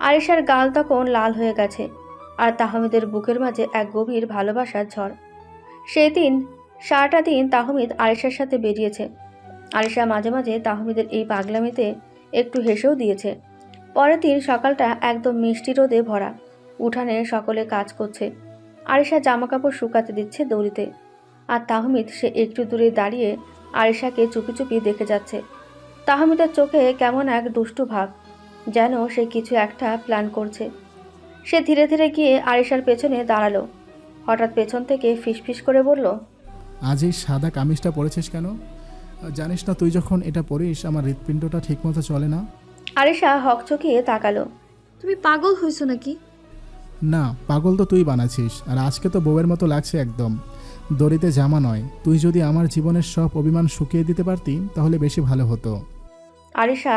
আরিশার গাল তখন লাল হয়ে গেছে, আর তাহমিদের বুকের মাঝে এক গভীর ভালোবাসার ঝড়। সেই দিন সারাটা দিন তাহমিদ আরিশার সাথে বেরিয়েছে। আরিশা মাঝে মাঝে তাহমিদের এই পাগলামিতে একটু হেসেও দিয়েছে। পরের দিন সকালটা একদম মিষ্টি রোদে ভরা। উঠানে সকলে কাজ করছে। আরিশা জামাকাপড় শুকাতে দিচ্ছে দড়িতে, আর তাহমিদ সে একটু দূরে দাঁড়িয়ে আরিশাকে চুপি চুপি দেখে যাচ্ছে। তাহমিদের চোখে কেমন এক দুষ্টু ভাব, যেন সে কিছু একটা প্ল্যান করছে। সে ধীরে ধীরে গিয়ে আরিশার পেছনে দাঁড়ালো। হঠাৎ পেছন থেকে ফিসফিস করে বলল, আজ এই সাদা কামিজটা পরেছিস কেন? জানিস না তুই যখন এটা পরিস আমার হৃৎপিণ্ডটা ঠিকমতো চলে না। আরিশা হকচকিয়ে তাকালো। তুমি পাগল হইছো নাকি? না, পাগল তো তুই বানাচ্ছিস। আর আজকে তো বউয়ের মতো লাগছে একদম। দড়িতে জামা নয়, তুই যদি আমার জীবনের সব অভিমান শুকিয়ে দিতে পারতি তাহলে বেশি ভালো হতো। আরিশা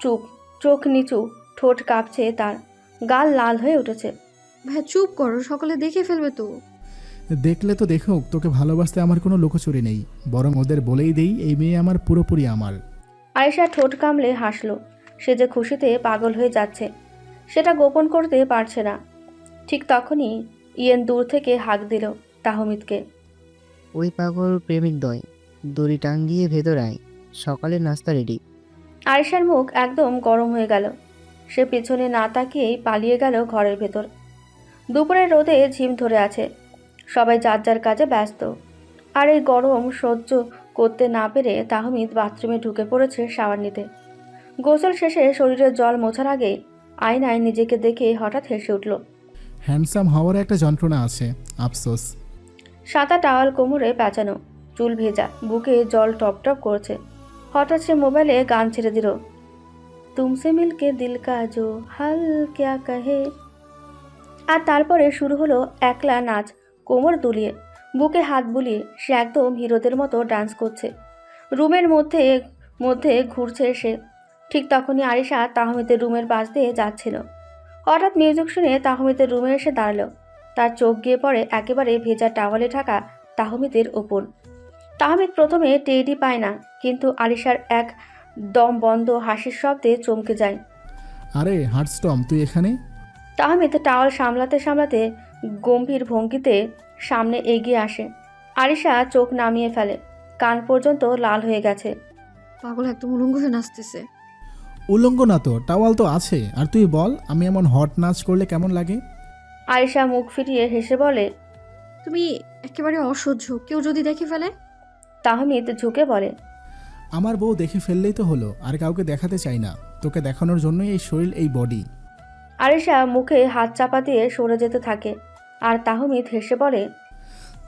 চুপ, চোখ নিচু, ঠোঁট কাঁপছে, তার গাল লাল হয়ে উঠেছে। ভাই চুপ করো, সকলে দেখে ফেলবে তো। দেখলে তো দেখুক, তোকে ভালোবাসতে আমার কোনো লুকোচুরি নেই। বরং ওদের বলেই দেই এই মেয়ে আমার পুরোপুরি আমার। আরিশা ঠোঁট কামড়ে হাসলো। সে যে খুশিতে পাগল হয়ে যাচ্ছে সেটা গোপন করতে পারছে না। ঠিক তখনই ইয়েন দূর থেকে হাঁক দিল তাহমিদকে। ওই পাগল প্রেমিক দয়, দড়ি টাঙ্গিয়ে ভেতর আয়, সকালে নাস্তা রেডি। আরিশার মুখ একদম গরম হয়ে গেল। সে পিছনে না তাকিয়েই পালিয়ে গেল ঘরের ভেতর। দুপুরের রোদে ঝিম ধরে আছে, সবাই যার যার কাজে ব্যস্ত। আর এই গরম সহ্য করতে না পেরে তাহমিদ বাথরুমে ঢুকে পড়েছে শাওয়ার নিতে। গোসল শেষে শরীরের জল মোছার আগে আয়নায় নিজেকে দেখে হঠাৎ হেসে উঠল। হ্যান্ডসাম হওয়ার একটা যন্ত্রণা আছে, আফসোস। সাদা টাওয়াল কোমরে পেঁচানো, চুল ভেজা, বুকে জল টপ টপ করছে। হঠাৎ সে মোবাইলে গান ছেড়ে দিল, তুমসে মিলকে দিল কা জো হাল ক্যা কহে। আর তারপরে শুরু হলো একলা নাচ। কোমর দুলিয়ে, বুকে হাত বুলিয়ে সে একদম হিরোদের মতো ডান্স করছে। রুমের মধ্যে মধ্যে ঘুরছে সে। ঠিক তখনই আরিশা তাহমিদের রুমের পাশ দিয়ে যাচ্ছিল। হঠাৎ মিউজিক শুনে তাহমিদের রুমে এসে দাঁড়ালো। তার চোখ গিয়ে পড়ে একেবারে ভেজা টাওয়ালে ঢাকা তাহমিদের ওপর। তাহমিদ প্রথমে টেরই পায় না, কিন্তু আরিশার এক দম বন্ধ হাসির শব্দে চমকে যায়। আরে হার্টস্টম, তুই এখানে? তাহমিদ টাওয়াল সামলাতে সামলাতে গম্ভীর ভঙ্গিতে সামনে এগিয়ে আসে। আরিশা চোখ নামিয়ে ফেলে, কান পর্যন্ত লাল হয়ে গেছে। পাগল একদম উলঙ্গ হয়ে নাচতেছে। উলঙ্গ না তো, টাওয়াল তো আছে। আর তুই বল, আমি এমন হট নাচ করলে কেমন লাগে? আরিশা মুখ ফিরিয়ে হেসে বলে, তুমি একেবারে অসহ্য, কেউ যদি দেখে ফেলে। তাহমিদ ঝুঁকে বলে, আমার বউ দেখে ফেললেই তো হলো, আর কাউকে দেখাতে চাই না। তোকে দেখানোর জন্যই এই শরীর, এই বডি। আরিশা মুখে হাত চাপা দিয়ে সরে যেতে থাকে, আর তাহমিদ হেসে বলে,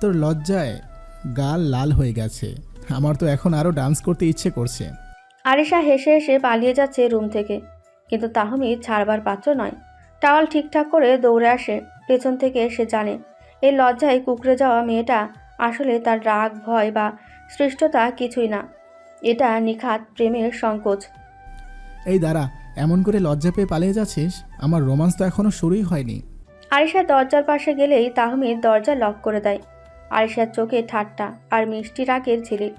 তোর লজ্জায় গাল লাল হয়ে গেছে। আমার তো এখন আরও ডান্স করতে ইচ্ছে করছে। আরিশা হেসে হেসে পালিয়ে যাচ্ছে রুম থেকে, কিন্তু তাহমিদ ছাড়বার পাত্র নয়। টাওয়াল ঠিকঠাক করে দৌড়ে আসে পেছন থেকে। সে জানে এই লজ্জায় কুঁকড়ে যাওয়া মেয়েটা আসলে তার রাগ, ভয় বা সৃষ্টতা কিছুই না। এটা নিখাত প্রেমের সংকোচ। এই দাঁড়া, এমন করে লজ্জা পেয়ে পালিয়ে যাচ্ছিস? আমার রোমান্স তো এখনও শুরুই হয়নি। আরিশা দরজার পাশে গেলেই তাহমিদ দরজা লক করে দেয়। আরিশার চোখে ঠাট্টা আর মিষ্টি রাগের ঝিলিক।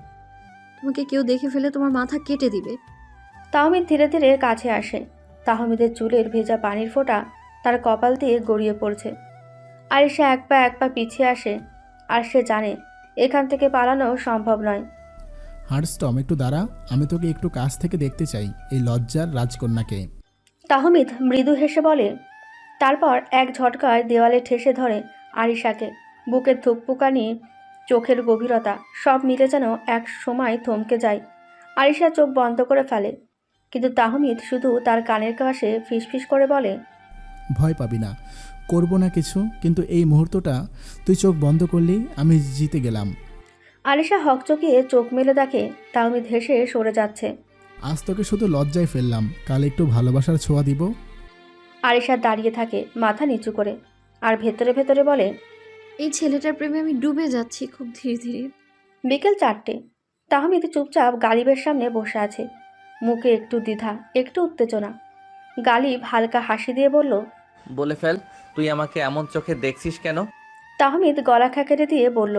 তোমাকে কেউ দেখে ফেলে তোমার মাথা কেটে দিবে। তাহমিদ ধীরে ধীরে কাছে আসে। তাহমিদের চুলের ভেজা পানির ফোঁটা তার কপাল দিয়ে গড়িয়ে পড়ছে। আরিশা এক পা পিছিয়ে আসে, আর সে জানে এখান থেকে পালানো সম্ভব নয়। হার্টস্টম, একটু দাঁড়া, আমি তোকে একটু কাছ থেকে দেখতে চাই, এই লজ্জার রাজকন্যাকে। তাহমিদ মৃদু হেসে বলে, তারপর এক ঝটকায় দেওয়ালে ঠেসে ধরে আরিশাকে। বুকের ধুকপুকানি, চোখের গভীরতা সব মিলে যেন এক সময় থমকে যায়। আরিশা চোখ বন্ধ করে ফেলে, কিন্তু তাহমিদ শুধু তার কানের কাছে ফিসফিস করে বলে, ভয় পাবি না, করব না কিছু। কিন্তু এই মুহূর্তটা তুই চোখ বন্ধ করলেই আমি জিতে গেলাম। আরিশা হকচকিয়ে চোখ মেলে দেখে তাহমিদ হেসে সরে যাচ্ছে। আজ তোকে শুধু লজ্জায় ফেললাম, কাল একটু ভালোবাসার ছোঁয়া দিব। আরিশা দাঁড়িয়ে থাকে মাথা নিচু করে, আর ভেতরে ভেতরে বলে, এই ছেলেটার প্রেমে আমি ডুবে যাচ্ছি খুব ধীরে ধীরে। বিকেল 4টে। তাহমিদ চুপচাপ গালিবের সামনে বসে আছে, মুখে একটু দ্বিধা, একটু উত্তেজনা। গালিব হালকা হাসি দিয়ে বলল, বলে ফেল, তুই আমাকে এমন চোখে দেখছিস কেন? তাহমিদ গলা খেকেড়ে দিয়ে বলল,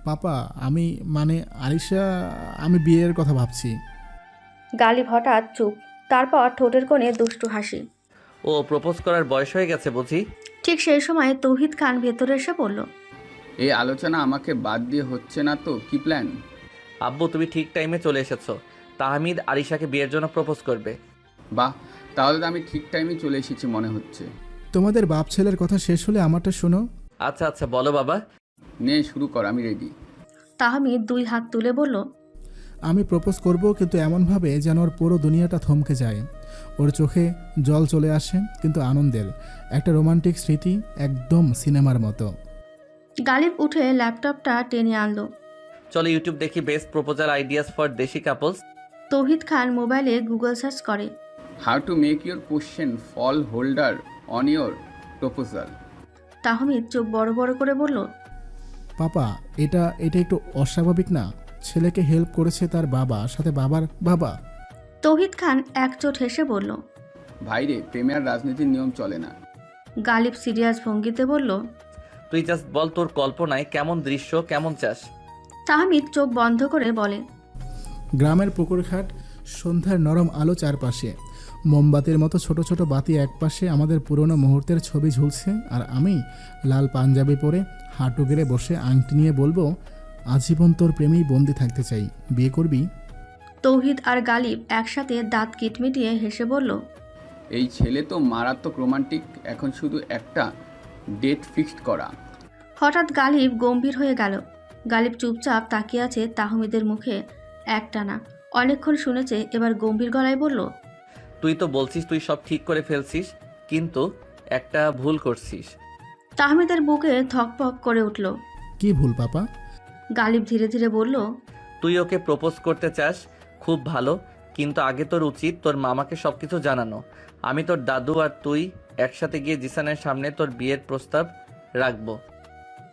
পাপা, আমি মানে আরিশা, আমি বিয়ের কথা ভাবছি। গালিব হঠাৎ চুপ, তারপর ঠোঁটের কোণে দুষ্টু হাসি। ও প্রপোজ করার বয়স হয়ে গেছে বুঝি? ঠিক সেই সময় তৌহিদ খান ভেতরে এসে বলল, এই আলোচনা আমাকে বাদ দিয়ে হচ্ছে না তো, কি প্ল্যান? আব্বু তুমি ঠিক টাইমে চলে এসেছো। তাহমিদ আরিশাকে বিয়ের জন্য প্রপোজ করবে। বাহ, তাহলে তো আমি ঠিক টাইমে চলে এসেছি মনে হচ্ছে। তোমাদের বাপ ছেলের কথা শেষ হলে আমারটা শোনো। আচ্ছা আচ্ছা বলো বাবা। নে শুরু কর, আমি রেডি। তাহমিদ 2 হাত তুলে বলল, আমি প্রপোজ করব, কিন্তু এমনভাবে যেন ওর পুরো দুনিয়াটা থমকে যায়। ওর চোখে জল চলে আসে, কিন্তু আনন্দের একটা রোমান্টিক স্মৃতি, একদম সিনেমার মতো। গালিব উঠে ল্যাপটপটা টেনে আনলো। চলো ইউটিউব দেখি বেস্ট প্রপোজাল আইডিয়াস ফর দেশি কাপলস। তৌহিদ খান মোবাইলে গুগল সার্চ করে। How to make your question fall holder on your proposal. Tahmid চোখ বড় বড় করে বলল, পাপা, এটা একটু অস্বাভাবিক না? ছেলেকে হেল্প করেছে তার বাবা, সাথে বাবার বাবা। তৌহিদ খান একচোট হেসে বলল। ভাইরে, প্রেমে আর রাজনীতির নিয়ম চলে না। গালিব সিরিয়াস ভঙ্গিতে বলল, তুই জাস্ট বল তোর কল্পনায় কেমন দৃশ্য কেমন চাস। তাহমিদ চোখ বন্ধ করে বলে, গ্রামের পুকুরঘাট, সন্ধ্যার নরম আলো চারপাশে, মোমবাতির মতো ছোট ছোট বাতি একপাশে, আমাদের পুরনো মুহূর্তের ছবি ঝুলছে, আর আমি লাল পাঞ্জাবি পরে হাঁটু গেড়ে বসে আংটি নিয়ে বলবো, আজীবন তোর প্রেমেই বন্দি থাকতে চাই, বিয়ে করবি? তৌহিদ আর গালিব একসাথে দাঁত কিটমিটিয়ে হেসে বলল, এই ছেলে তো মারাত্মক রোমান্টিক, এখন শুধু একটা ডেট ফিক্সড করা। হঠাৎ গালিব গম্ভীর হয়ে গেল। গালিব চুপচাপ তাকিয়ে আছে তাহমিদের মুখে একটানা। অনেকক্ষণ শুনেছে, এবার গম্ভীর গলায় বলল, তুই তো বলছিস তুই সব ঠিক করে ফেলছিস, কিন্তু একটা ভুল করছিস। তাহমিদের বুকে থকপক করে উঠল। কি ভুল পাপা? গালিব ধীরে ধীরে বলল, তুই ওকে প্রপোজ করতে চাস, খুব ভালো, কিন্তু আগে তোর উচিত তোর মামাকে সব কিছু জানানো। আমি তোর দাদু আর তুই একসাথে গিয়ে জিসানের সামনে তোর বিয়ের প্রস্তাব রাখবো।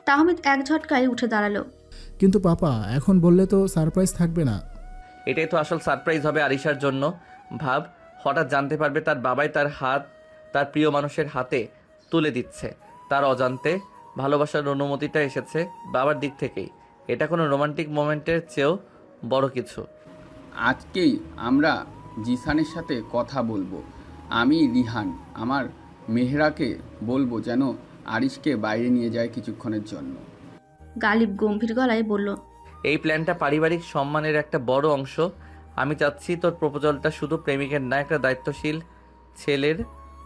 তাহমিদ এক ঝটকায় উঠে দাঁড়ালো। কিন্তু পাপা, এখন বললে তো সারপ্রাইজ থাকবে না? এটাই তো আসল সারপ্রাইজ হবে আরিশার জন্য। ভাব, হঠাৎ জানতে পারবে তার বাবাই তার হাত তার প্রিয় মানুষের হাতে তুলে দিচ্ছে, তার অজান্তে ভালোবাসার অনুমতিটা এসেছে বাবার দিক থেকেই। এটা কোনো রোমান্টিক মোমেন্টের চেয়েও বড় কিছু। আজকেই আমরা জিসানের সাথে কথা বলবো। আমি রিহান আমার মেহরাকে বলবো যেন আরিশকে বাইরে নিয়ে যায় কিছুক্ষণের জন্য। গালিব গম্ভীর গলায় বলল, এই প্ল্যানটা পারিবারিক সম্মানের একটা বড় অংশ। আমি চাচ্ছি তোর প্রপোজালটা শুধু প্রেমিকের না, একটা দায়িত্বশীল ছেলের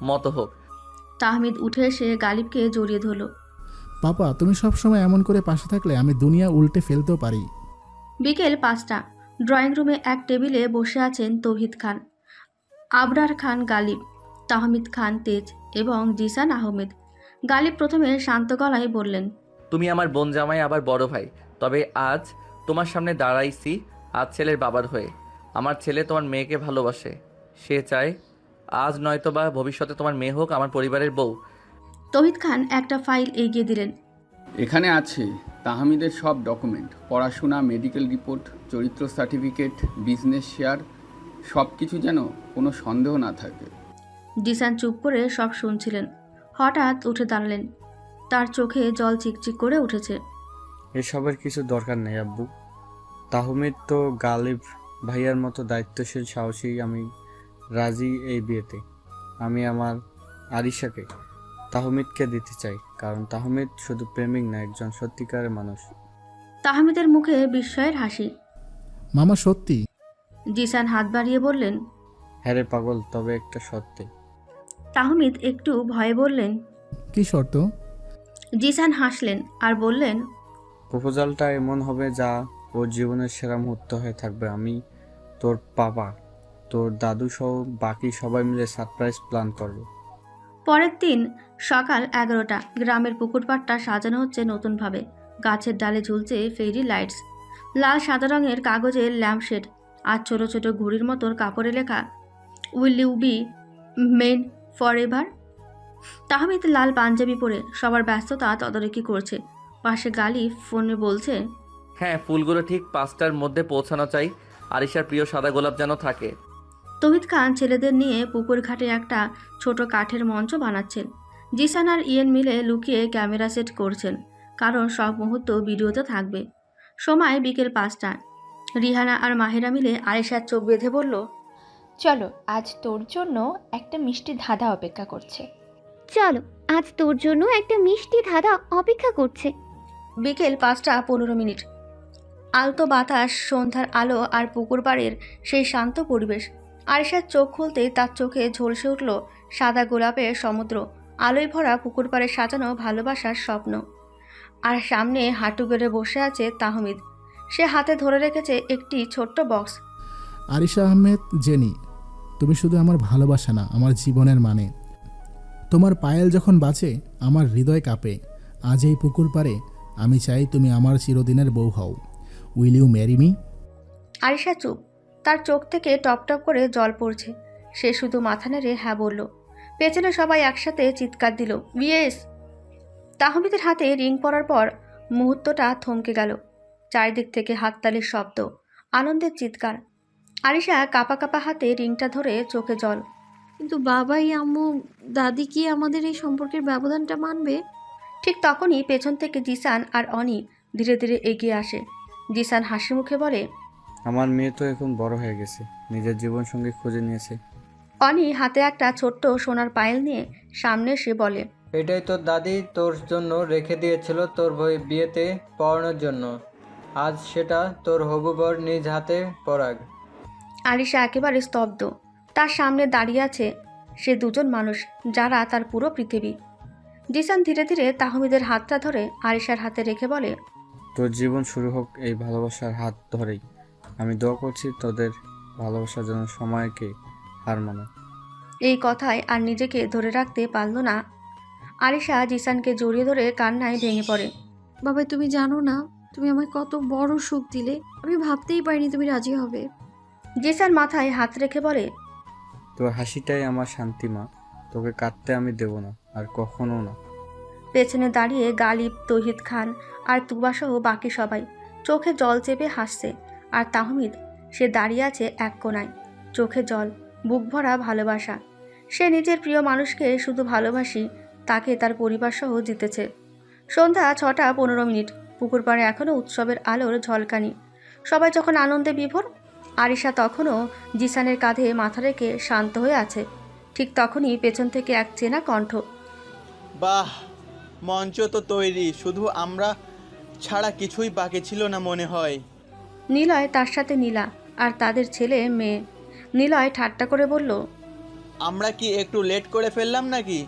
মতো হোক। তাহমিদ উঠে এসে গালিবকে জড়িয়ে ধরল। পাপা, তুমি সব সময় এমন করে পাশে থাকলে আমি দুনিয়া উল্টে ফেলতেও পারি। বিকেল 5টা। ড্রয়িং রুমে এক টেবিলে বসে আছেন তৌহিদ খান, আবরার খান গালিব, তাহমিদ খান তেজ এবং জিসান আহমেদ। গালিব প্রথমে শান্ত গলায় বললেন, তুমি আমার বোন জামাই আবার বড় ভাই, তবে আজ তোমার সামনে দাঁড়াইছি আজ ছেলের বাবার হয়ে। আমার ছেলে তোমার মেয়েকে ভালোবাসে, সে চায় আজ নয়তো বা ভবিষ্যতে তোমার মেয়ে হোক আমার পরিবারের বউ। তৌহিদ খান একটা ফাইল এগিয়ে দিলেন। এখানে আছে তাহমিদের সব ডকুমেন্ট, পড়াশোনা, মেডিকেল রিপোর্ট, চরিত্র সার্টিফিকেট, বিজনেস শেয়ার, সব কিছু, যেন কোনো সন্দেহ না থাকে। জিসান চুপ করে সব শুনছিলেন। হঠাৎ উঠে দাঁড়ালেন। তার চোখে জল চিকচিক করে উঠেছে। এসবের কিছু দরকার নেই আব্বু। তাহমিদ তো গালিব ভাইয়ার মতো দায়িত্বশীল, সাহসী। আমি রাজি এই বিয়েতে। আমি আমার আরিশাকে তাহমিদকে দিতে চাই, কারণ তাহমিদ শুধু প্রেমিক না, একজন সত্যিকারের মানুষ। তাহমিদের মুখে বিস্ময়ের হাসি। মামা সত্যি? জিসান হাত বাড়িয়ে বললেন। হ্যাঁ রে পাগল, তবে একটা শর্তে। তাহমিদ একটু ভয়ে বললেন। কি শর্ত? জিসান হাসলেন আর বললেন, প্রপোজালটা এমন হবে যা ওর জীবনের সেরা মুহূর্ত হয়ে থাকবে। আমি, তোর বাবা, তোর দাদু সহ বাকি সবাই মিলে সারপ্রাইজ প্ল্যান করব। পরের দিন সকাল 11টা। গ্রামের পুকুরপাড়টা সাজানো হচ্ছে নতুনভাবে। গাছের ডালে ঝুলছে ফেরি লাইটস, লাল সাদা রঙের কাগজের ল্যাম্পশেড, আর ছোট ছোট ঘুড়ির মতোর কাপড়ে লেখা will you be mine forever. Tahmid লাল পাঞ্জাবি পরে সবার ব্যস্ততা তদারকি করছে। পাশে গালি ফোনে বলছে, হ্যাঁ, ফুলগুলো ঠিক 5টার মধ্যে পৌঁছানো চাই। আরিশার প্রিয় সাদা গোলাপ যেন থাকে। তৌহিদ খান ছেলেদের নিয়ে পুকুর ঘাটে একটা ছোট কাঠের মঞ্চ বানাচ্ছেন। জিসান আর ইয়েন মিলে লুকিয়ে ক্যামেরা সেট করছেন, কারণ সব মুহূর্ত ভিডিওতে থাকবে। সময় বিকেল 5টা। রিহানা আর মাহেরা মিলে আয়েশার চোখ বেঁধে বলল, চলো, আজ তোর জন্য একটা মিষ্টি ধাঁধা অপেক্ষা করছে। চলো, আজ তোর জন্য একটা মিষ্টি ধাঁধা অপেক্ষা করছে। বিকেল 5:15। আলতো বাতাস, সন্ধ্যার আলো আর পুকুর পাড়ের সেই শান্ত পরিবেশ। আরিশার চোখ খুলতেই তার চোখে ঝলসে উঠল সাদা গোলাপের সমুদ্র, আলোয় ভরা পুকুর পাড়ে সাজানো ভালোবাসার স্বপ্ন। আর সামনে হাঁটু গেড়ে বসে আছে তাহমিদ। সে হাতে ধরে রেখেছে একটি ছোট্ট বক্স। আরিশা আহমেদ, জেনি, তুমি শুধু আমার ভালোবাসা না, আমার জীবনের মানে। তোমার পায়েল যখন বাঁচে আমার হৃদয় কাঁপে। আজ এই পুকুর পাড়ে আমি চাই তুমি আমার চিরদিনের বউ হও। Will you marry me? Arisha চুপ, তার চোখ থেকে টপ টপ করে জল পড়ছে। সে শুধু মাথা নেড়ে হ্যাঁ বলল। পেছনে সবাই একসাথে চিৎকার দিল, ইয়েস! তাহমিদের হাতে রিং পরার পর মুহূর্তটা থমকে গেল। চারিদিক থেকে হাততালির শব্দ, আনন্দের চিৎকার। আরিশা কাঁপা কাঁপা হাতে রিংটা ধরে চোখে জল। কিন্তু বাবাই, আম্মু, দাদি কি আমাদের এই সম্পর্কের ব্যবধানটা মানবে? ঠিক তখনই পেছন থেকে জিসান আর অনি ধীরে ধীরে এগিয়ে আসে। জিসান হাসি মুখে বলে, আমার মেয়ে তো এখন বড় হয়ে গেছে, নিজের জীবনসঙ্গী খুঁজে নিয়েছে। অনি হাতে একটা ছোট্ট সোনার পায়েল নিয়ে সামনে এসে বলে, এটাই তোর দাদি তোর জন্য রেখে দিয়েছিল তোর বিয়েতে পরানোর জন্য। আজ সেটা তোর হবু বর নিজ হাতে পরাগ। আরিশা একেবারে স্তব্ধ। তার সামনে দাঁড়িয়ে আছে সে দুজন মানুষ যারা তার পুরো পৃথিবী। জিসান ধীরে ধীরে তাহমিদের হাতটা ধরে আরিশার হাতে রেখে বলে, তোর জীবন শুরু হোক এই ভালোবাসার হাত ধরেই। আমি দোয়া করছি তোদের ভালোবাসার জন্য সময়কে হার মানে। এই কথায় আর নিজেকে ধরে রাখতে পারল না। আরিশা জিসানকে জড়িয়ে ধরে কান্নায় ভেঙে পড়ে। বাবা, তুমি জানো না তুমি আমায় কত বড় সুখ দিলে। আমি ভাবতেই পারিনি তুমি রাজি হবে। জিসান মাথায় হাত রেখে বলে, তোর হাসিটাই আমার শান্তি মা, তোকে কাঁদতে আমি দেব না, আর কখনো না। পেছনে দাঁড়িয়ে গালিব, তৌহিদ খান আর তুবাসহ বাকি সবাই চোখে জল চেপে হাসছে। আর তাহমিদ, সে দাঁড়িয়ে আছে এক কোণায়, চোখে জল, বুক ভরা ভালোবাসা। সে নিজের প্রিয় মানুষকে শুধু ভালোবাসি, তাকে তার পরিবারসহ জিতেছে। সন্ধ্যা 6:15। পুকুর পাড়ে এখনও উৎসবের আলোর ঝলকানি। সবাই যখন আনন্দে বিভোর। আরিশা তখনও জিসানের কাঁধে মাথা রেখে শান্ত হয়ে আছে। ঠিক তখনই পেছন থেকে এক চেনা কণ্ঠ, বাহ, মঞ্চ তো তৈরি, শুধু আমরা ছাড়া কিছুই বাকি ছিল না মনে হয়। নিলয়, তার সাথে নীলা আর তাদের ছেলে মেয়ে। নিলয় ঠাট্টা করে বলল, আমরা কি একটু লেট করে ফেললাম নাকি?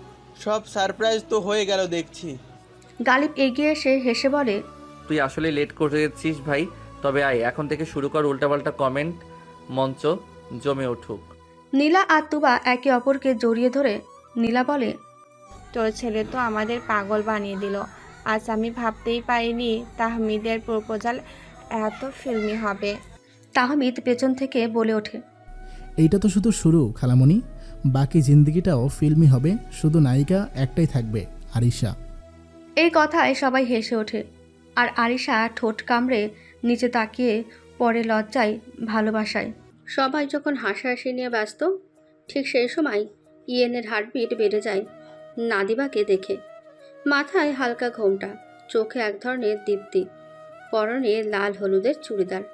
সব সারপ্রাইজ তো হয়ে গেল দেখছি। গালিব এগিয়ে এসে হেসে বলে, তুই আসলে লেট করে যাচ্ছিস ভাই, তবে আয় এখন থেকে শুরু কর উল্টাপাল্টা কমেন্ট, মঞ্চ জমে উঠুক। নীলা আর তুবা একে অপরকে জড়িয়ে ধরে নীলা বলে, তোর ছেলে তো আমাদের পাগল বানিয়ে দিল। আজ আমি ভাবতেই পারিনি তাহমিদের প্রপোজাল এত ফিল্মি হবে। তাহমিদ পেছন থেকে বলে ওঠে, এইটা তো শুধু শুরু খালামণি, বাকি জিন্দিগিটাও ফিল্মি হবে। শুধু নায়িকা একটাই থাকবে, আরিশা। এই কথায় সবাই হেসে ওঠে। আর আরিশা ঠোঁট কামড়ে নিচে তাকিয়ে পড়ে লজ্জায়, ভালোবাসায়। সবাই যখন হাসাহাসি নিয়ে ব্যস্ত, ঠিক সেই সময় ইয়েনের হার্টবিট বেড়ে যায় নাদিবাকে দেখে। মাথায় হালকা ঘোমটা, চোখে এক ধরনের দীপ্তি, পরনে লাল হলুদের চুড়িদার।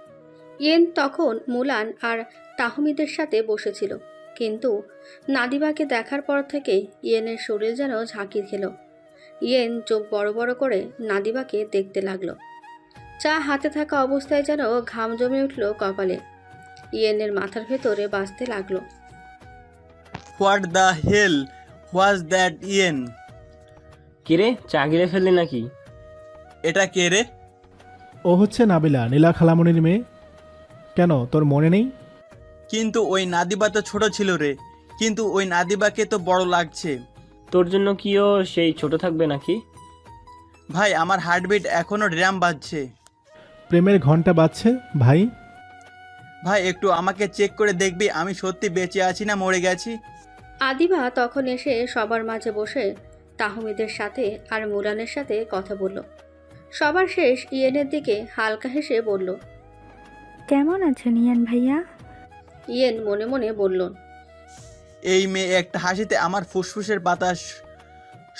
ইয়েন তখন মুলান আর তাহমিদের সাথে বসেছিল, কিন্তু নাদিবাকে দেখার পর থেকে ইয়েনের শরীর যেন ঝাঁকি খেল। ইয়েন চোখ বড় বড় করে নাদিবাকে দেখতে লাগলো। চা হাতে থাকা অবস্থায় যেন ঘাম জমে উঠল কপালে। ইয়েনের মাথার ভেতরে বাজতে লাগলো, what the hell was that ইয়েন? কিরে, চা গিলে ফেললি নাকি? এটা কে রে? ও হচ্ছে নাবিলা, নীলা খালামণির মেয়ে। কেন, তোর মনে নেই? কিন্তু ওই নাদিবা তো ছোট ছিল রে, কিন্তু ওই নাদিবাকে তো বড় লাগছে। তোর জন্য কি ও সেই ছোট থাকবে নাকি? ভাই, আমার হার্টবিট এখনো ড্রাম বাজছে। প্রেমের ঘন্টা বাজছে ভাই। ভাই, একটু আমাকে চেক করে দেখবি আমি সত্যি বেঁচে আছি না মরে গেছি? আদিবা তখন এসে সবার মাঝে বসে তাহমিদের সাথে আর মুলানের সাথে কথা বলল। সবার শেষ ইয়েনের দিকে হালকা হেসে বলল, কেমন আছেন ইয়ান ভাইয়া? ইয়েন মনে মনে বলল, এই মেয়ে একটা হাসিতে আমার ফুসফুসের বাতাস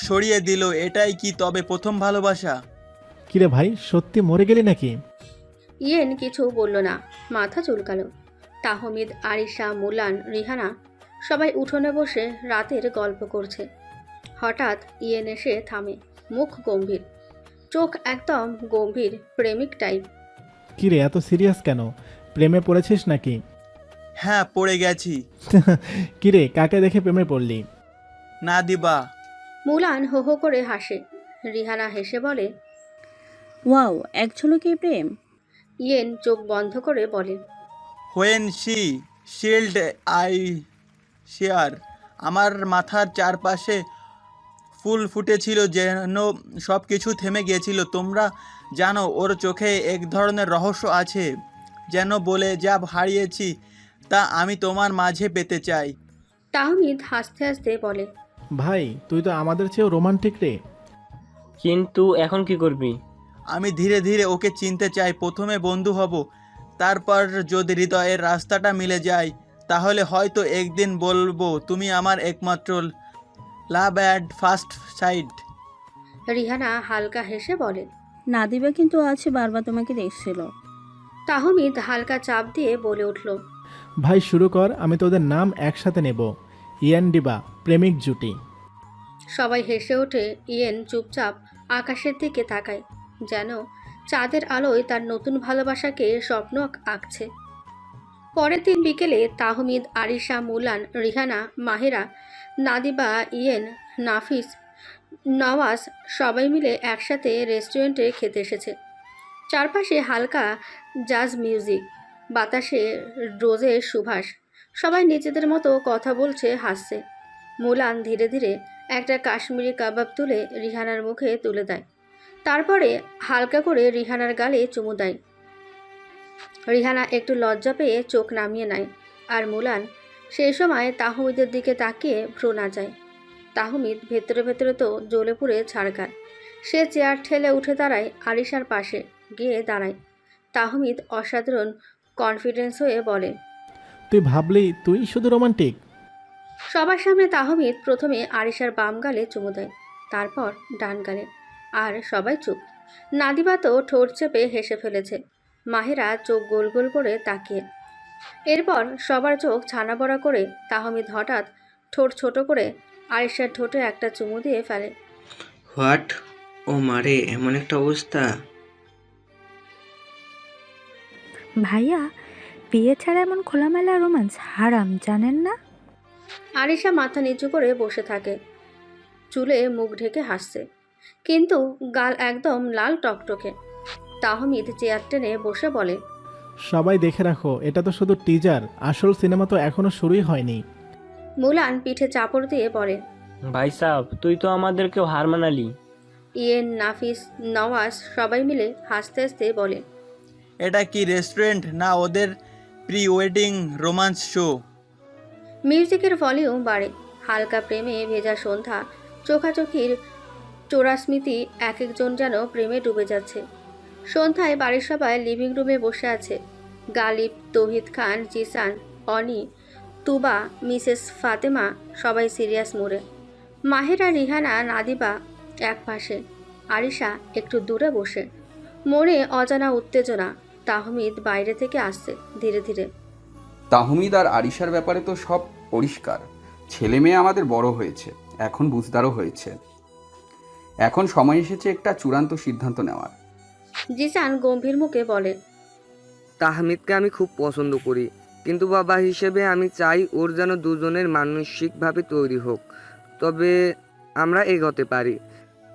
সরিয়ে দিল। এটাই কি তবে প্রথম ভালোবাসা? কিরে ভাই, সত্যি মরে গেলি নাকি? ইয়েন কিছু বলল না, মাথা চুলকালো। তাহমিদ, আরিশা, মুলান, রিহানা সবাই উঠোনে বসে রাতের গল্প করছে। হঠাৎ ইয়েন এসে থামে, মুখ গম্ভীর, চোখ একদম গম্ভীর, প্রেমিক টাইপ। কিরে এত সিরিয়াস কেন? প্রেমে পড়েছিস নাকি? হ্যাঁ, পড়ে গেছি। কিরে কাকে দেখে প্রেমে পড়লি? না দিবা। মুলান হো হো করে হাসে। রিহানা হেসে বলে, ওয়াও, এক ঝলকে প্রেম। ইয়েন চোখ বন্ধ করে বলে, when she shield I share. আমার মাথার চারপাশে ফুল ফুটেছিল, যেন সব কিছু থেমে গিয়েছিল। তোমরা জানো ওর চোখে এক ধরনের রহস্য আছে, যেন বলে যা হারিয়েছি তা আমি তোমার মাঝে পেতে চাই। তাহমিদ হাসতে হাসতে বলে, ভাই তুই তো আমাদের চেয়েও রোমান্টিক রে। কিন্তু এখন কি করবি? আমি ধীরে ধীরে ওকে চিনতে চাই। প্রথমে বন্ধু হব, তারপর যদি হৃদয়ের রাস্তাটা মিলে যায় তাহলে হয়তো একদিন বলবো তুমি আমার একমাত্র লাভ অ্যাট ফার্স্ট সাইট। রিহানা হালকা হেসে বলে, নাদিবা কিন্তু আছে, বারবার তোমাকে দেখছিল। তাহমিদ হালকা চাপ দিয়ে বলে উঠল, ভাই শুরু কর, আমি তোদের নাম একসাথে নেব। ইয়ান ডিবা, প্রেমিক জুটি। সবাই হেসে ওঠে। ইয়েন চুপচাপ আকাশের দিকে তাকায়, যেন চাঁদের আলোয় তার নতুন ভালোবাসাকে স্বপ্ন আঁকছে। পরের দিন বিকেলে তাহমিদ, আরিশা, মুলান, রিহানা, মাহিরা, নাদিবা, ইয়েন, নাফিস, নওয়াজ সবাই মিলে একসাথে রেস্টুরেন্টে খেতে এসেছে। চারপাশে হালকা জাজ মিউজিক, বাতাসে রোজের সুবাস। সবাই নিজেদের মতো কথা বলছে, হাসছে। মুলান ধীরে ধীরে একটা কাশ্মীরি কাবাব তুলে রিহানার মুখে তুলে দেয়, তারপরে হালকা করে রিহানার গালে চুমু দেয়। রিহানা একটু লজ্জা পেয়ে চোখ নামিয়ে নেয়, আর মুলান সেই সময় তাহমিদের দিকে তাকিয়ে ভ্রু নাচায়। তাহমিদ ভেতরে ভেতরে তো জ্বলে পুড়ে ছাড়কার। সে চেয়ার ঠেলে উঠে দাঁড়ায়, আরিশার পাশে গিয়ে দাঁড়ায়। তাহমিদ অসাধারণ কনফিডেন্স হয়ে বলে, তুই ভাবলি তুই শুধু রোমান্টিক? সবার সামনে তাহমিদ প্রথমে আরিশার বাম গালে চুমু দেয়, তারপর ডান গালে, আর সবাই চুপ। নাদিবা তো ঠোঁট চেপে হেসে ফেলেছে, মাহিরা চোখ গোল গোল করে তাকিয়ে। এরপর সবার চোখ ছানা বড়া করে তাহমিদ হঠাৎ ঠোঁট ছোট করে আরিশার ঠোঁটে একটা চুমু দিয়ে ফেলে। হোয়াট? ও মারে, এমন একটা অবস্থা! ভাইয়া, বিয়ে ছাড়া এমন খোলামেলা রোম্যান্স হারাম, জানেন না? আরিশা মাথা নিচু করে বসে থাকে, চুলে মুখ ঢেকে হাসছে, কিন্তু গাল একদম লাল টকটকে। তাহমিদ চেয়ার টেনে বসে বলে, সবাই দেখে রাখো, এটা তো শুধু টিজার, আসল সিনেমা তো এখনো শুরুই হয়নি। মুলান পিঠে চাপড় দিয়ে বলে, ভাই সাহেব, তুই তো আমাদেরকেও হার মানালি। ইয়েন, নাফিস, নওয়াজ সবাই মিলে হাসতে হাসতে বলে, এটা কি রেস্টুরেন্ট না ওদের প্রি ওয়েডিং রোমান্স শো? মিউজিকের ভলিউম বাড়ে। হালকা প্রেমে ভেজা সন্ধ্যা, চোখাচোখির চোরাস্মৃতি, এক একজন যেন প্রেমে ডুবে যাচ্ছে। সন্ধ্যায় বাড়ির সবাই লিভিং রুমে বসে আছে। গালিব, তৌহিদ খান, জিসান, অনি, তুবা, মিসেস ফাতেমা সবাই সিরিয়াস মোড়ে। মাহেরা, রিহানা, নাদিবা এক পাশে, আরিশা একটু দূরে বসে। মনে অজানা উত্তেজনা। তাহমিদ বাইরে থেকে আসছে ধীরে ধীরে। তাহমিদ আর আরিশার ব্যাপারে তো সব পরিষ্কার। ছেলে মেয়ে আমাদের বড় হয়েছে, এখন বুঝদারও হয়েছে। এখন সময় এসেছে একটা চূড়ান্ত সিদ্ধান্ত নেওয়ার। জিসান গম্ভীর মুখে বলে, তাহমিদকে আমি খুব পছন্দ করি, কিন্তু বাবা হিসেবে আমি চাই ওর যেন দুজনের মানসিকভাবে তৈরি হোক, তবে আমরা এগোতে পারি।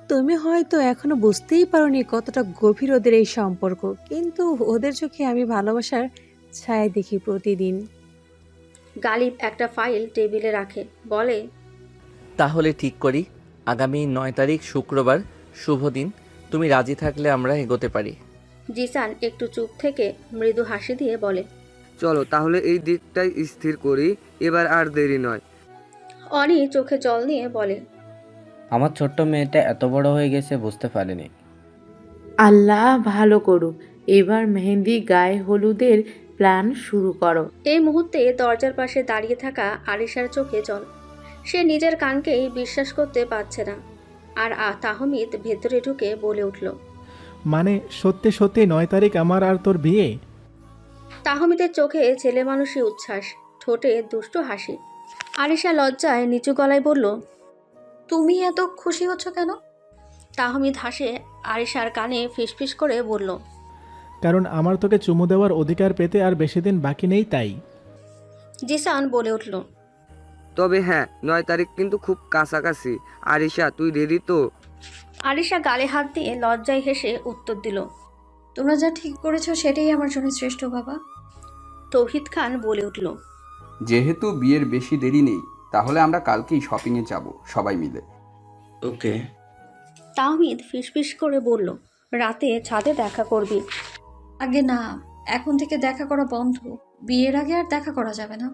তুমি হয়তো এখনো বুঝতেই পারোনি কতটা গভীর ওদের এই সম্পর্ক, কিন্তু ওদের চোখে আমি ভালোবাসার ছায়া দেখি প্রতিদিন। গালিব একটা ফাইল টেবিলে রাখে, বলে, তাহলে ঠিক করি, আগামী 9 তারিখ শুক্রবার, শুভ দিন। তুমি রাজি থাকলে আমরা এগোতে পারি। জিসান একটু চুপ থেকে মৃদু হাসি দিয়ে বলে, চলো তাহলে এই দিকটাই স্থির করি, এবার আর দেরি নয়। অনি চোখে জল নিয়ে বলে, আমার ছোট্ট মেয়েটা এত বড় হয়ে গেছে বুঝতে পারিনি। আল্লাহ ভালো করুক, এবার মেহেন্দি গায়ে হলুদের প্ল্যান শুরু করো। এই মুহূর্তে দরজার পাশে দাঁড়িয়ে থাকা আরিশার চোখে জল। সে নিজের কানকেই বিশ্বাস করতে পারছে না। আর তাহমিদ ভেতরে ঢুকে বলে উঠল, মানে সত্যি সত্যি 9 তারিখ আমার আর তোর বিয়ে? তাহমিদের চোখে ছেলে মানুষই উচ্ছ্বাস, ঠোঁটে দুষ্টু হাসি। আরিশা লজ্জায় নিচু গলায় বলল, তুমি এত খুশি হচ্ছ কেন? তাহমিদ হাসে আরিশার কানে ফিসফিস করে বলল, কারণ আমার তোকে চুমু দেওয়ার অধিকার পেতে আর বেশি দিন বাকি নেই তাই। জিসান বলে উঠল, তবে হ্যাঁ, 9 তারিখ কিন্তু খুব কাছাকাছি। আরিশা, তুই রেডি তো? আরিশা গালে হাত দিয়ে লজ্জায় হেসে উত্তর দিল, তোমরা যা ঠিক করেছো সেটাই আমার জন্য শ্রেষ্ঠ বাবা। তৌহিদ খান বলে উঠল, যেহেতু বিয়ের বেশি দেরি নেই, তাহলে আমরা কালকেই শপিংয়ে যাব সবাই মিলে। ওকে। তাহমিদ ফিসফিস করে বলল, রাতে ছাদে দেখা করবি। আগে না, এখন থেকে দেখা করা বন্ধ। বিয়ের আগে আর দেখা করা যাবে না।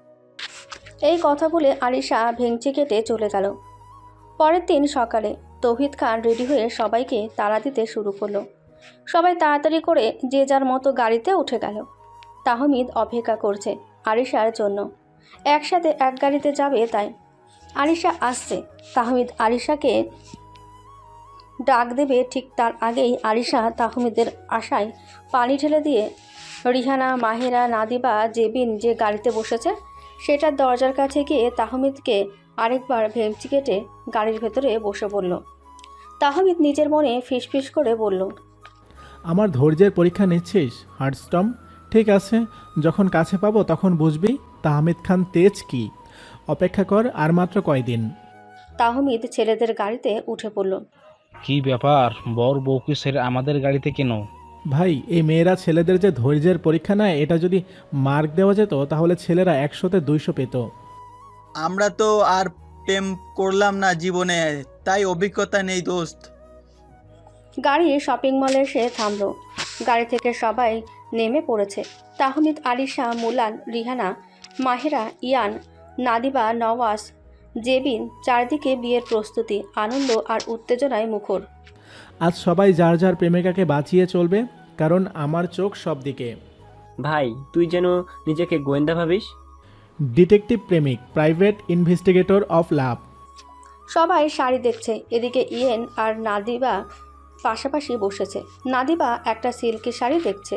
এই কথা বলে আরিশা ভেঙচি কেটে চলে গেল। পরের দিন সকালে তৌহিদ খান রেডি হয়ে সবাইকে তাড়া দিতে শুরু করলো। সবাই তাড়াতাড়ি করে যে যার মতো গাড়িতে উঠে গেল। তাহমিদ অপেক্ষা করছে আরিশার জন্য, একসাথে এক গাড়িতে যাবে তাই। আরিশা আসছে, তাহমিদ আরিশাকে ডাক দেবে, ঠিক তার আগেই আরিশা তাহমিদের আশায় পানি ঢেলে দিয়ে রিহানা, মাহেরা, নাদিবা, জেবিন যে গাড়িতে বসেছে সেটার দরজার কাছে গিয়ে তাহমিদকে আরেকবার ভেঙচি কেটে গাড়ির ভেতরে বসে পড়ল। তাহমিদ নিজের মনে ফিসফিস করে বলল, আমার ধৈর্যের পরীক্ষা নিচ্ছিস হার্ডস্টম? ঠিক আছে, যখন কাছে পাবো তখন বুঝবি তাহমিদ খান তেজ কি। অপেক্ষা কর আর মাত্র কয়দিন। তাহমিদ ছেলেদের গাড়িতে উঠে পড়ল। কি ব্যাপার, বর বউকে ছেড়ে আমাদের গাড়িতে কেন? ভাই, এই মেয়েরা ছেলেদের যে ধৈর্যের পরীক্ষা নেয় এটা যদি মার্ক দেওয়া যেত তাহলে ছেলেরা 100-তে 200 পেত। আমরা তো আর প্রেম করলাম না জীবনে, তাই অভিজ্ঞতা নেই দোস্ত। গাড়ি শপিং মলে এসে থামলো। গাড়ি থেকে সবাই নেমে পড়েছে। তাহমিদ, আরিশা, মুলান, রিহানা, মাহেরা, ইয়ান, নাদিবা, নওয়াজ, জেবিন, চারদিকে বিয়ের প্রস্তুতি, আনন্দ আর উত্তেজনায় মুখর। আজ সবাই যার যার প্রেমিকাকে বাঁচিয়ে চলবে, কারণ আমার চোখ সব দিকে। ভাই, তুই যেন নিজেকে গোয়েন্দা ভাবিস। ডিটেকটিভ প্রেমিক, প্রাইভেট ইনভেস্টিগেটর অফ লাভ। সবাই শাড়ি দেখছে। এদিকে ইয়েন আর নাদিবা পাশাপাশি বসেছে। নাদিবা একটা সিল্কি শাড়ি দেখছে।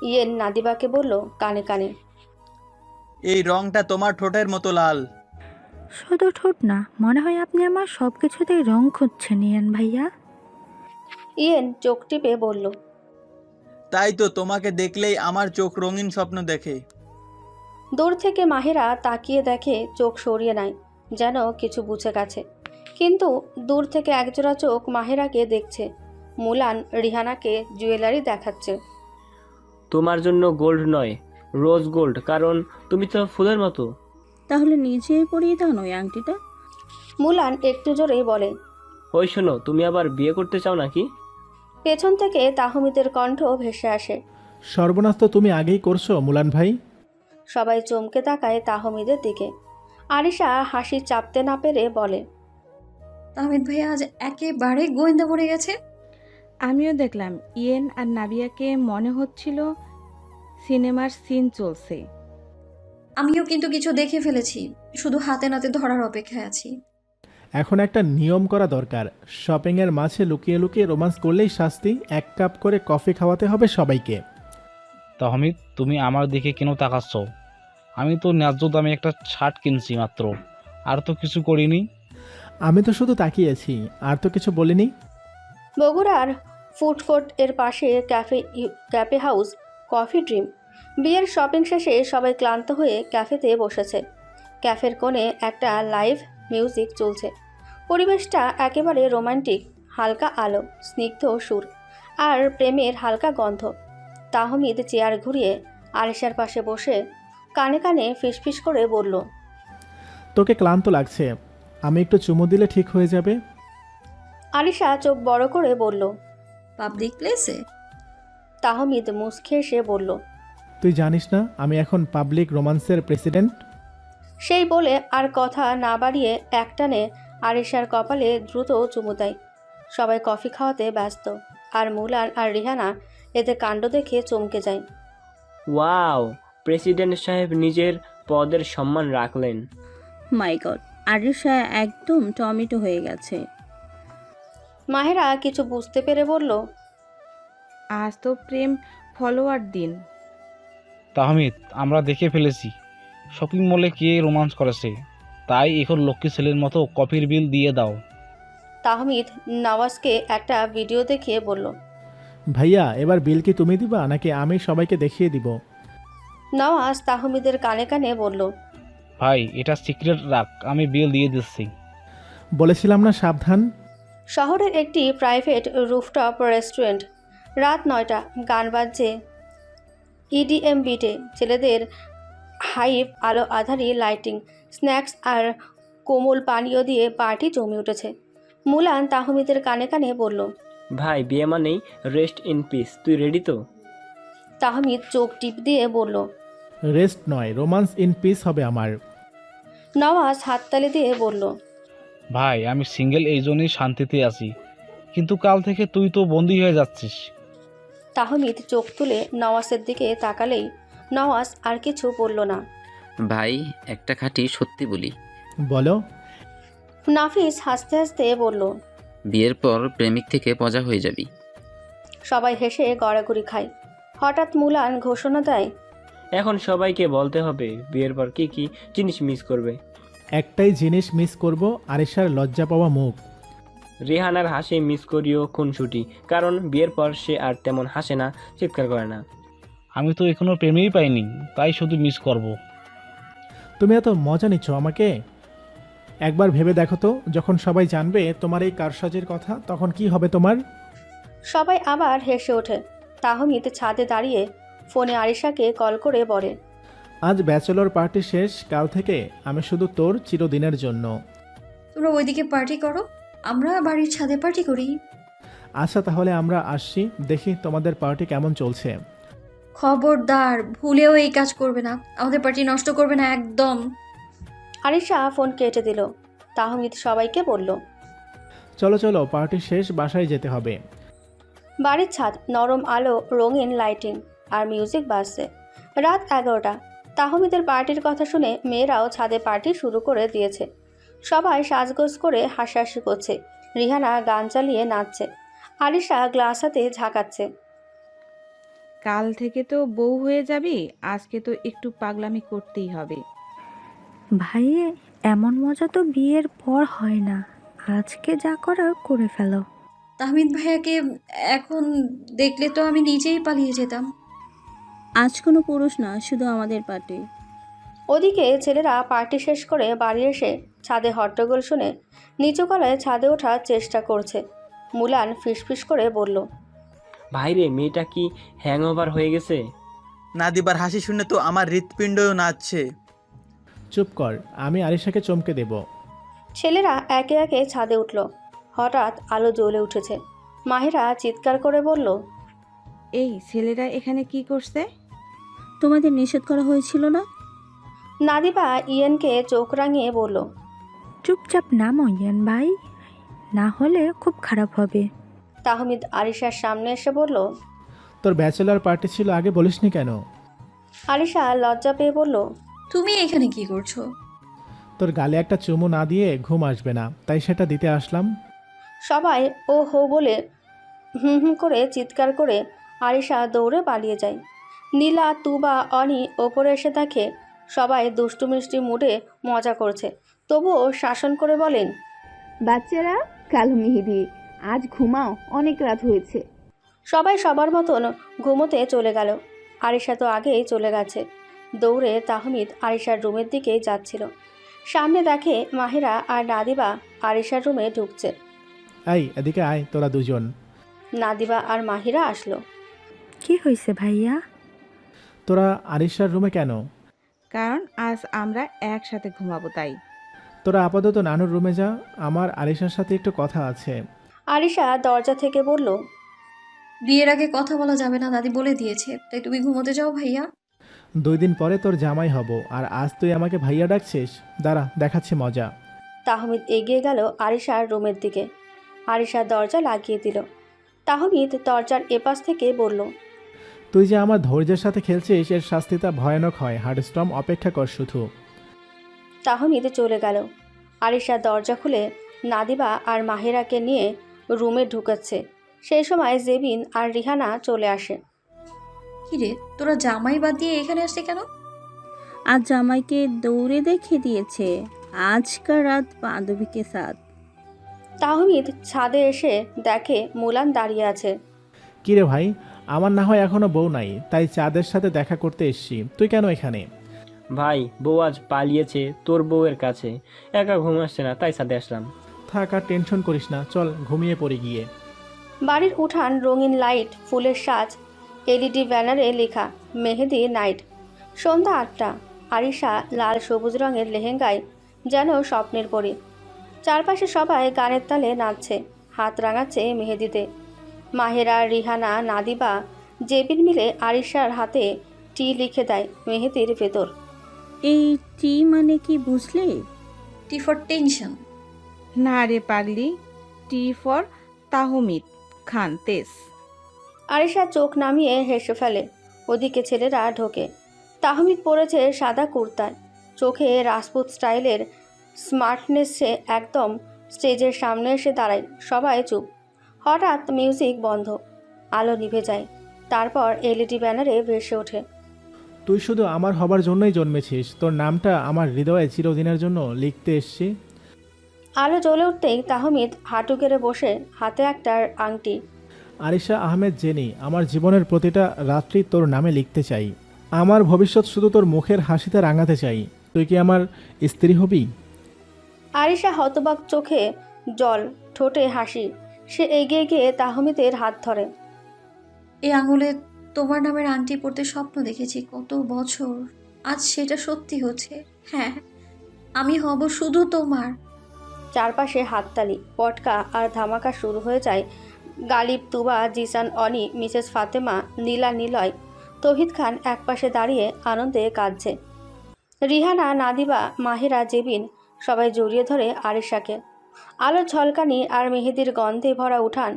ইয়েন নাদিবাকে বলল কানে কানে, এই রংটা তোমার ঠোঁটের মতো লাল। শুধু ঠোঁট না, মনে হয় আপনি আমার সব কিছুতেই রং খুঁজছেন ইয়ান ভাইয়া। ইয়েন চোখ টিপে বলল, তাই তো, তোমাকে দেখলেই আমার চোখ রঙিন স্বপ্ন দেখে। দূর থেকে মাহেরা তাকিয়ে দেখে, চোখ সরিয়ে নেয়, যেন কিছু বুঝে গেছে। কিন্তু দূর থেকে একজোড়া চোখ মাহেরাকে দেখছে। মুলান রিহানাকে জুয়েলারি দেখাচ্ছে। তোমার জন্য গোল্ড নয়, রোজ গোল্ড, কারণ তুমি তো ফুলের মতো। তাহলে নিজে পরিয়ে দাও ওই আংটিটা। মুলান একটু জোরেই বলে, ওই শোনো, তুমি আবার বিয়ে করতে চাও নাকি? পেছন থেকে তাহমিদের কণ্ঠ ভেসে আসে, সর্বনাশ তো তুমি আগেই করছো মুলান ভাই। সবাই চমকে তাকায় তাহমিদের দিকে। আরিশা হাসি চাপতে না পেরে বলে, তাহমিদ ভাইয়া আজ একেবারে গোয়েন্দা পড়ে গেছে। আমিও দেখলাম ইয়েন আর নাবিয়াকে, মনে হচ্ছিল সিনেমার সিন চলছে। আমিও কিন্তু কিছু দেখে ফেলেছি, শুধু হাতে নাতে ধরার অপেক্ষায় আছি। এখন একটা নিয়ম করা দরকার। শপিংয়ের মাঝে লুকিয়ে লুকিয়ে রোমান্স করলেই শাস্তি, 1 কাপ করে কফি খাওয়াতে হবে সবাইকে। তাহমিদ, তুমি আমার দিকে কেন তাকাচ্ছ? আমি তো ন্যায্য দামে একটা শার্ট কিনছি মাত্র, আর তো কিছু করিনি। আমি তো শুধু তাকিয়েছি, আর তো কিছু বলিনি। বগুড়ার ফুড কোর্ট এর পাশে ক্যাফে হাউস কফি ড্রিম। বিয়ের শপিং শেষে সবাই ক্লান্ত হয়ে ক্যাফেতে বসেছে। ক্যাফের কোণে একটা লাইভ মিউজিক চলছে। পরিবেশটা একেবারে রোমান্টিক, হালকা আলো, স্নিগ্ধ সুর আর প্রেমের হালকা গন্ধ। তাহমিদ চেয়ার ঘুরিয়ে আরিশার পাশে বসে কানে কানে ফিসফিস করে বলল, তোকে ক্লান্ত লাগছে, আমি একটু চুমু দিলে ঠিক হয়ে যাবে। আরিশা চোখ বড় করে বলল, পাবলিক প্লেসে? তাহমিদ মুচকে এসে বলল, তুই জানিস না আমি এখন পাবলিক রোমান্সের প্রেসিডেন্ট। সেই বলে আর কথা না বাড়িয়ে একটানে আরিশার কপালে দ্রুত চুমু দেয়। সবাই কফি খাওয়াতে ব্যস্ত, আর মুলান আর রিহানা এতে কাণ্ড দেখে চমকে যায়। ওয়াও, প্রেসিডেন্ট সাহেব নিজের পদের সম্মান রাখলেন। মাই গড, আরিশা একদম টমেটো হয়ে গেছে। মাহেরা কিছু বুঝতে পেরে বলল, আজ তো প্রেম ফলোয়ার দিন। তাহমিদ, আমরা দেখে ফেলেছি শপিং মলে কে রোমান্স করেছে, তাই এখন লক্ষ্মী ছেলের মতো কফির বিল দিয়ে দাও। তাহমিদ নওয়াজকে একটা ভিডিও দেখিয়ে বলল। ভাইয়া এবার বিল কি তুমি দিবা নাকি আমি সবাইকে দেখিয়ে দিব? নওয়াজ তাহমিদের কানে কানে বলল। ভাই এটা সিক্রেট রাখ, আমি বিল দিয়ে দিচ্ছি। বলেছিলাম না সাবধান। শহরের একটি প্রাইভেট রুফটপ রেস্টুরেন্ট। রাত 9টা, গান বাজছে ইডিএম বিটে। ছেলেদের হাইপ, আলো আধারি লাইটিং, স্ন্যাক্স আর কোমল পানীয় দিয়ে পার্টি জমে উঠেছে। মুলান তাহমিদের কানে কানে বলল। ভাই বিয়ে মানেই রেস্ট ইন পিস, তুই রেডি তো? তাহমিদ চোখ টিপ দিয়ে বলল। রেস্ট নয়, রোমান্স ইন পিস হবে আমার। নওয়াজ হাততালি দিয়ে বলল। ভাই আমি সিঙ্গেল, এই জন্যই শান্তিতে আছি, কিন্তু কাল থেকে তুই তো বন্দী হয়ে যাচ্ছিস। তাহমিদ চোখ তুলে নওয়াজের দিকে তাকালেই নওয়াজ আর কিছু বলল না। ভাই একটা খাঁটি সত্যি বলি। বলো। নাফিস হাসতে হাসতে বলল। বিয়ের পর প্রেমিক থেকে মজা হয়ে যাবি। সবাই হেসে গড়াগড়ি খায়। হঠাৎ মুলান ঘোষণা দেয়। এখন সবাইকে বলতে হবে বিয়ের পর কি কি জিনিস মিস করবে। একটাই জিনিস মিস করব, আরিশার লজ্জা পাওয়া মুখ। রেহানার হাসি মিস করিও খুনসুটি, কারণ বিয়ের পর সে আর তেমন হাসে না, চিৎকার করে না। আমি তো এখনো প্রেমেই পাইনি, তাই শুধু মিস করব। তুমি এত মজা নিচ্ছ আমাকে? একবার ভেবে দেখো তো, যখন সবাই জানবে তোমার এই কারসাজির কথা, তখন কি হবে তোমার? সবাই আবার হেসে ওঠে। তাহমিদ ছাদে দাঁড়িয়ে ফোনে আরিশাকে কল করে বলে। আজ ব্যাচেলর পার্টি শেষ, কাল থেকে আমি শুধু তোর চিরদিনের জন্য। তোমরা ওইদিকে পার্টি করো, আমরা বাড়ির ছাদে পার্টি করি। আচ্ছা তাহলে আমরা আসছি, দেখি তোমাদের পার্টি কেমন চলছে। খবরদার ভুলেও এই কাজ করবে না, আমাদের পার্টি নষ্ট করবে না একদম। আরিশা ফোন কেটে দিল। তাহমিদ সবাইকে বলল। চলো চলো, পার্টি শেষ, বাসায় যেতে হবে। বাড়ির ছাদ, নরম আলো, রঙিন লাইটিং আর মিউজিক বাজছে। রাত 11টা। তাহমিদের পার্টির কথা শুনে মেয়েরাও ছাদে পার্টি শুরু করে দিয়েছে। সবাই সাজগোজ করে হাসাহাসি করছে। রিহানা গান চালিয়ে নাচছে। আরিশা গ্লাস হাতে ঝাঁকাচ্ছে। কাল থেকে তো বউ হয়ে যাবি, আজকে তো একটু পাগলামি করতেই হবে। ভাইয়ে এমন মজা তো বিয়ের পর হয় না, আজকে যা করার করে ফেলো। তাহমিদ ভাইয়াকে এখন দেখলে তো আমি নিজেই পালিয়ে যেতাম। আজ কোনো পুরুষ না, শুধু আমাদের পার্টি। ওদিকে ছেলেরা পার্টি শেষ করে বাড়ি এসে ছাদে হট্টগোল শুনে নিচু গলায় ছাদে ওঠার চেষ্টা করছে। মুলান ফিসফিস করে বলল। ভাইরে মেয়েটা কি হ্যাংওভার হয়ে গেছে? নাদিবার হাসি শুনে তো আমার হৃৎপিণ্ডও নাচছে। চুপ কর, আমি আরিশাকে চমকে দেব। ছেলেরা একে একে ছাদে উঠল। হঠাৎ আলো জ্বলে উঠেছে। মাহিরা চিৎকার করে বলল। এই ছেলেরা এখানে কি করছে? তোমাদের নিষেধ করা হয়েছিল না? নাদিবা ইয়ানকে চোখ রাঙিয়ে বলল। চুপচাপ নামো ইয়ান ভাই, না হলে খুব খারাপ হবে। তাহমিদ আরিশার সামনে এসে বলল। তোর ব্যাচেলর পার্টি ছিল, আগে বলিসনি কেন? আরিশা লজ্জা পেয়ে বলল। তুমি এখানে কি করছো? তোর গালে একটা চুমু না দিয়ে ঘুম আসবে না, তাই সেটা দিতে আসলাম। সবাই ও হো বলে হুম হুম করে চিৎকার করে আরিশা দৌড়ে পালিয়ে যায়। নীলা, তুবা, অনি ওপরে এসে দেখে সবাই দুষ্টু মিষ্টি মুডে মজা করছে। তবুও শাসন করে বলেন। বাচ্চারা, কালো মেহেদি, আজ ঘুমাও, অনেক রাত হয়েছে। সবাই সবার মতন ঘুমোতে চলে গেল। আরিশা তো আগেই চলে গেছে। দৌড়ে তাহমিদ আরিশার রুমের দিকেই যাচ্ছিল। সামনে দেখে মাহিরা আর নাদিবা আরিশার রুমে ঢুকছে। এই এদিকে আয়, তোরা দুজন। নাদিবা আর মাহিরা আসলো। কি হয়েছে ভাইয়া? তোরা আরিশার রুমে কেন? কারণ আজ আমরা একসাথে ঘুমাবো তাই। তোরা আপাতত নানুর রুমে যা, আমার আরিশার সাথে একটু কথা আছে। আরিশা দরজা থেকে বলল। বিয়ের আগে কথা বলা যাবে না, দাদি বলে দিয়েছে, তাই তুমি ঘুমোতে যাও ভাইয়া। 2 দিন পরে তোর জামাই হব, আর আজ তুই আমাকে ভাইয়া ডাকছিস? দাঁড়া, দেখাচ্ছি মজা। তাহমিদ এগিয়ে গেল আরিশার রুমের দিকে। আরিশা দরজা লাগিয়ে দিল। তাহমিদ দরজার এপাশ থেকে বলল। তুই যে আমার ধৈর্যের সাথে খেলছিস, এর শাস্তিটা ভয়ানক হয়। হার্ডস্টর্ম, অপেক্ষা কর শুধু। তাহমিদ চলে গেল। আরিশা দরজা খুলে নাদিবা আর মাহিরাকে নিয়ে রুমে ঢুকাচ্ছে। সেই সময় জেবিন আর রিহানা চলে আসে। কিরে তোরা জামাই বাদ দিয়ে এখানে আসছে কেন? আজ জামাইকে দৌড়ে দেখে দিয়েছে আজকা রাত বান্ধবীকে সাথ। তাহমিদ ছাদে এসে দেখে মুলান দাঁড়িয়ে আছে। কিরে ভাই, আমার না হয় এখনো বউ নাই, তাই চাঁদের সাথে দেখা করতে এসছি। তুই কেন এখানে? ভাই বউ আজ পালিয়েছে তোর বউয়ের কাছে, একা ঘুম আসছে না তাই সাথে আসলাম। থাক আর টেনশন করিস না, চল ঘুমিয়ে পড়ি গিয়ে। বাড়ির উঠান রঙিন লাইট, ফুলের সাজ, এলইডি ব্যানারে লেখা মেহেদি নাইট। সন্ধ্যা 8টা। আরিশা লাল সবুজ রঙের লেহেঙ্গায় যেন স্বপ্নের পরি। চারপাশে সবাই গানের তালে নাচছে, হাত রাঙাচ্ছে মেহেদিতে। মাহেরা, রিহানা, নাদিবা, জেবিন মিলে আরিশার হাতে টি লিখে দেয় মেহেদির ভেতর। এই টি মানে কি বুঝলি? T for tension. না রে পাগলি, টি ফর তাহমিদ খান তেজ। আরিশা চোখ নামিয়ে হেসে ফেলে। ওদিকে ছেলেরা ঢোকে। তাহমিদ পরেছে সাদা কুর্তায়, চোখে রাজপুত স্টাইলের স্মার্টনেসে একদম স্টেজের সামনে এসে দাঁড়ায়। সবাই চুপ। হঠাৎ মিউজিক বন্ধ, আলো নিভে যায়। তারপর এলইডি ব্যানারে ভেসে ওঠে, তুই শুধু আমার হবার জন্যই জন্মেছিস, তোর নামটা আমার হৃদয়ে চিরদিনের জন্য লিখতে এসছি। আলো জ্বলে উঠতেই তাহমিদ হাঁটু গেড়ে বসে, হাতে একটা আংটি। আরিশা আহমেদ জেনি, আমার জীবনের প্রতিটা রাত্রি তোর নামে লিখতে চাই। আমার ভবিষ্যৎ শুধু তোর মুখের হাসিতে রাঙাতে চাই। তুই কি আমার স্ত্রী হবি? আরিশা হতবাক, চোখে জল, ঠোঁটে হাসি। সে এগিয়ে গিয়ে তাহমিদের হাত ধরে। এই আঙুলে তোমার নামের আংটি পরতে স্বপ্ন দেখেছি কত বছর, আজ সেটা সত্যি হচ্ছে। হ্যাঁ, আমি হব শুধু তোমার। চারপাশে হাততালি, পটকা আর ধামাকা শুরু হয়ে যায়। গালিব, তুবা, জিসান, অনি, মিসেস ফাতেমা, নীলা, নিলয়, তৌহিদ খান একপাশে দাঁড়িয়ে আনন্দে কাঁদছে। রিহানা, নাদিবা, মাহেরা, জেবিন সবাই জড়িয়ে ধরে আরিশাকে। আলোর ঝলকানি আর মেহেদির গন্ধে ভরা উঠান।